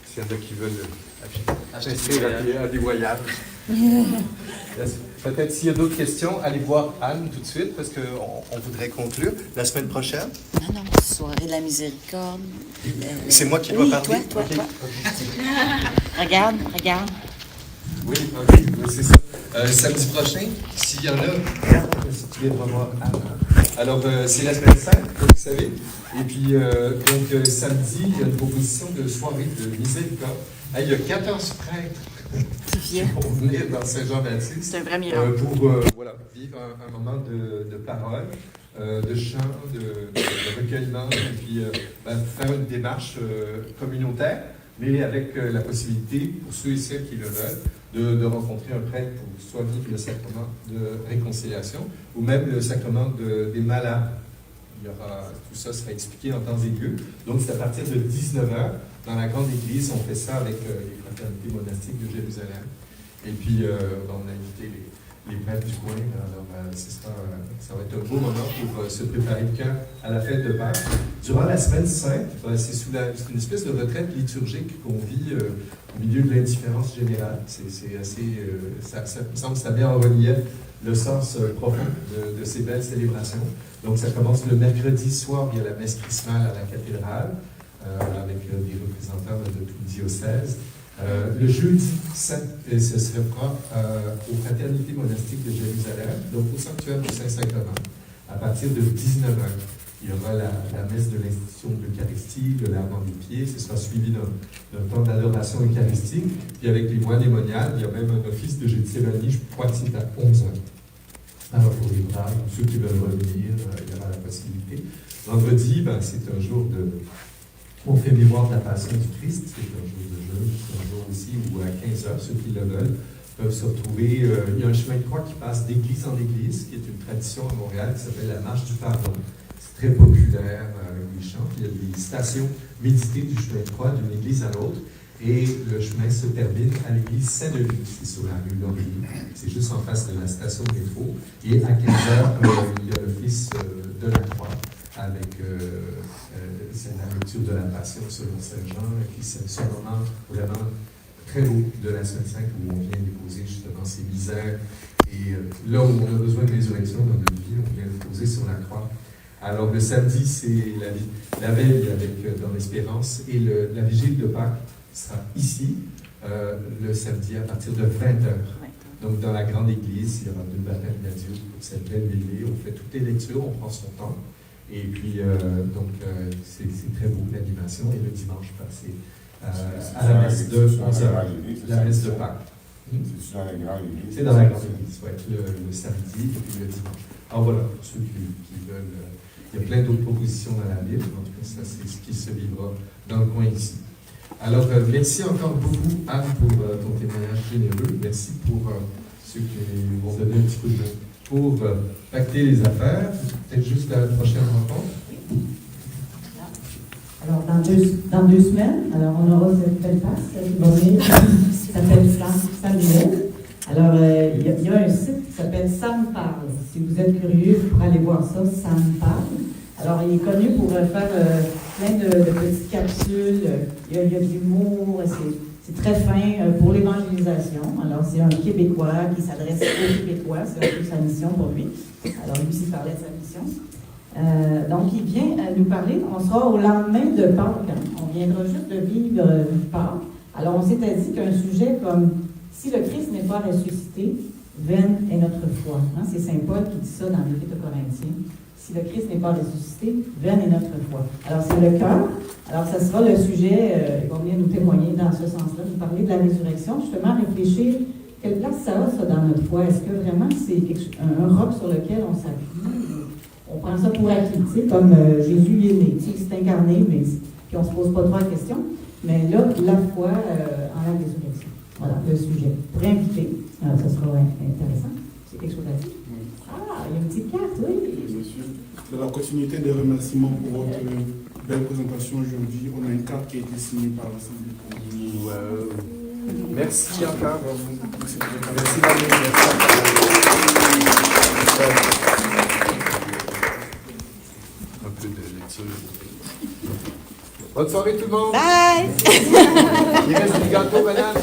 s'il y en a qui veulent s'inscrire à des voyages. Peut-être s'il y a d'autres questions, allez voir Anne tout de suite parce qu'on voudrait conclure la semaine prochaine. Non, soirée de la miséricorde. C'est moi qui dois parler? Toi. Okay. Regarde. Oui, c'est ça. Samedi prochain, s'il y en a, si tu viens voir Anne. Alors, c'est la semaine 5, comme vous savez. Et puis, donc, samedi, il y a une proposition de soirée de miséricorde. Il y a 14 prêtres qui vont venir dans Saint-Jean-Baptiste. C'est un vrai miracle. Pour vivre un moment de parole, de chant, de recueillement, et puis faire une démarche communautaire, mais avec la possibilité, pour ceux et celles qui le veulent, de rencontrer un prêtre pour soit vivre le sacrement de réconciliation, ou même le sacrement des malades. Tout ça sera expliqué en temps et lieu. Donc, c'est à partir de 19h, dans la grande église, on fait ça avec les fraternités monastiques de Jérusalem. Et puis, on a invité les prêtres du coin. Alors, ça va être un beau moment pour se préparer le cœur à la fête de Pâques. Durant la semaine sainte, c'est une espèce de retraite liturgique qu'on vit au milieu de l'indifférence générale. C'est assez, ça me semble que ça met en relief le sens profond de ces belles célébrations. Donc, ça commence le mercredi soir, il y a la messe chrismale à la cathédrale, avec des représentants de tout le diocèse. Le jeudi 7, ce sera aux fraternités monastiques de Jérusalem, donc au sanctuaire du Saint-Sacrement, à partir de 19h. Il y aura la messe de l'institution de l'Eucharistie, de lavement des pieds. Ce sera suivi d'un temps d'adoration eucharistique. Puis avec les moines et moniales, il y a même un office de Gethsémani, je crois que c'est à 11h. Alors pour les braves, ceux qui veulent revenir, il y aura la possibilité. Vendredi, c'est un jour on fait mémoire de la passion du Christ. C'est un jour de jeûne. C'est un jour aussi où à 15h, ceux qui le veulent peuvent se retrouver. Il y a un chemin de croix qui passe d'église en église, qui est une tradition à Montréal qui s'appelle la marche du pardon. C'est très populaire avec les chants. Il y a des stations méditées du chemin de croix d'une église à l'autre. Et le chemin se termine à l'église Saint-Denis, c'est sur la rue Laurier. C'est juste en face de la station de métro. Et à 15h, il y a l'office de la croix avec c'est la lecture de la Passion selon Saint-Jean, qui c'est ce moment vraiment très beau de la Semaine Sainte où on vient déposer justement ces misères. Et là où on a besoin de résurrection dans notre vie, on vient le poser sur la croix. Alors le samedi, c'est la veille avec dans l'Espérance, et la vigile de Pâques sera ici le samedi à partir de 20h. Donc dans la grande église, il y aura 2 baptêmes d'adieu pour cette belle veillée. On fait toutes les lectures, on prend son temps. Et puis, c'est très beau l'animation. Et le dimanche passé, à la messe de 11h, la messe de Pâques. C'est dans la grande église. C'est dans la grande église, oui, le samedi et puis le dimanche. Alors voilà, pour ceux qui veulent, il y a plein d'autres propositions dans la Bible. En tout cas, ça, c'est ce qui se vivra dans le coin ici. Alors, merci encore beaucoup, Anne, pour ton témoignage généreux. Merci pour ceux qui m'ont donné un petit coup de main pour pacter les affaires. Peut-être juste la prochaine rencontre. Alors, dans deux semaines, alors on aura cette belle passe qui va venir, qui s'appelle Samuel. Alors, il y a un site qui s'appelle Sam Parle. Si vous êtes curieux, vous pourrez aller voir ça, Sam Parle. Alors, il est connu pour faire plein de petites capsules. Il y a de l'humour, c'est très fin pour l'évangélisation. Alors, c'est un Québécois qui s'adresse aux Québécois, c'est un peu sa mission pour lui. Alors, lui aussi parlait de sa mission. Donc, il vient nous parler. On sera au lendemain de Pâques. On viendra juste de vivre Pâques. Alors, on s'était dit qu'un sujet comme « Si le Christ n'est pas ressuscité, vaine est notre foi ». C'est Saint Paul qui dit ça dans l'Épître aux Corinthiens. Si le Christ n'est pas ressuscité, vaine est notre foi. Alors, c'est le cœur. Alors, ça sera le sujet qu'on vient nous témoigner dans ce sens-là, nous parler de la résurrection, justement réfléchir quelle place ça a, dans notre foi. Est-ce que vraiment c'est un roc sur lequel on s'appuie? On prend ça pour acquis, tu sais, comme Jésus est né, tu sais, il s'est incarné, mais puis on ne se pose pas trop la question. Mais là, la foi en la résurrection. Voilà, le sujet. Pour inviter, ça sera intéressant. C'est quelque chose à dire? Oui. Ah, il y a une petite carte, oui. Monsieur, dans la continuité des remerciements pour votre belle présentation aujourd'hui, on a une carte qui a été signée par l'Assemblée. Merci encore. Merci. Un peu de lecture. Bonne soirée tout le monde. Bye. Il reste du gâteau, madame.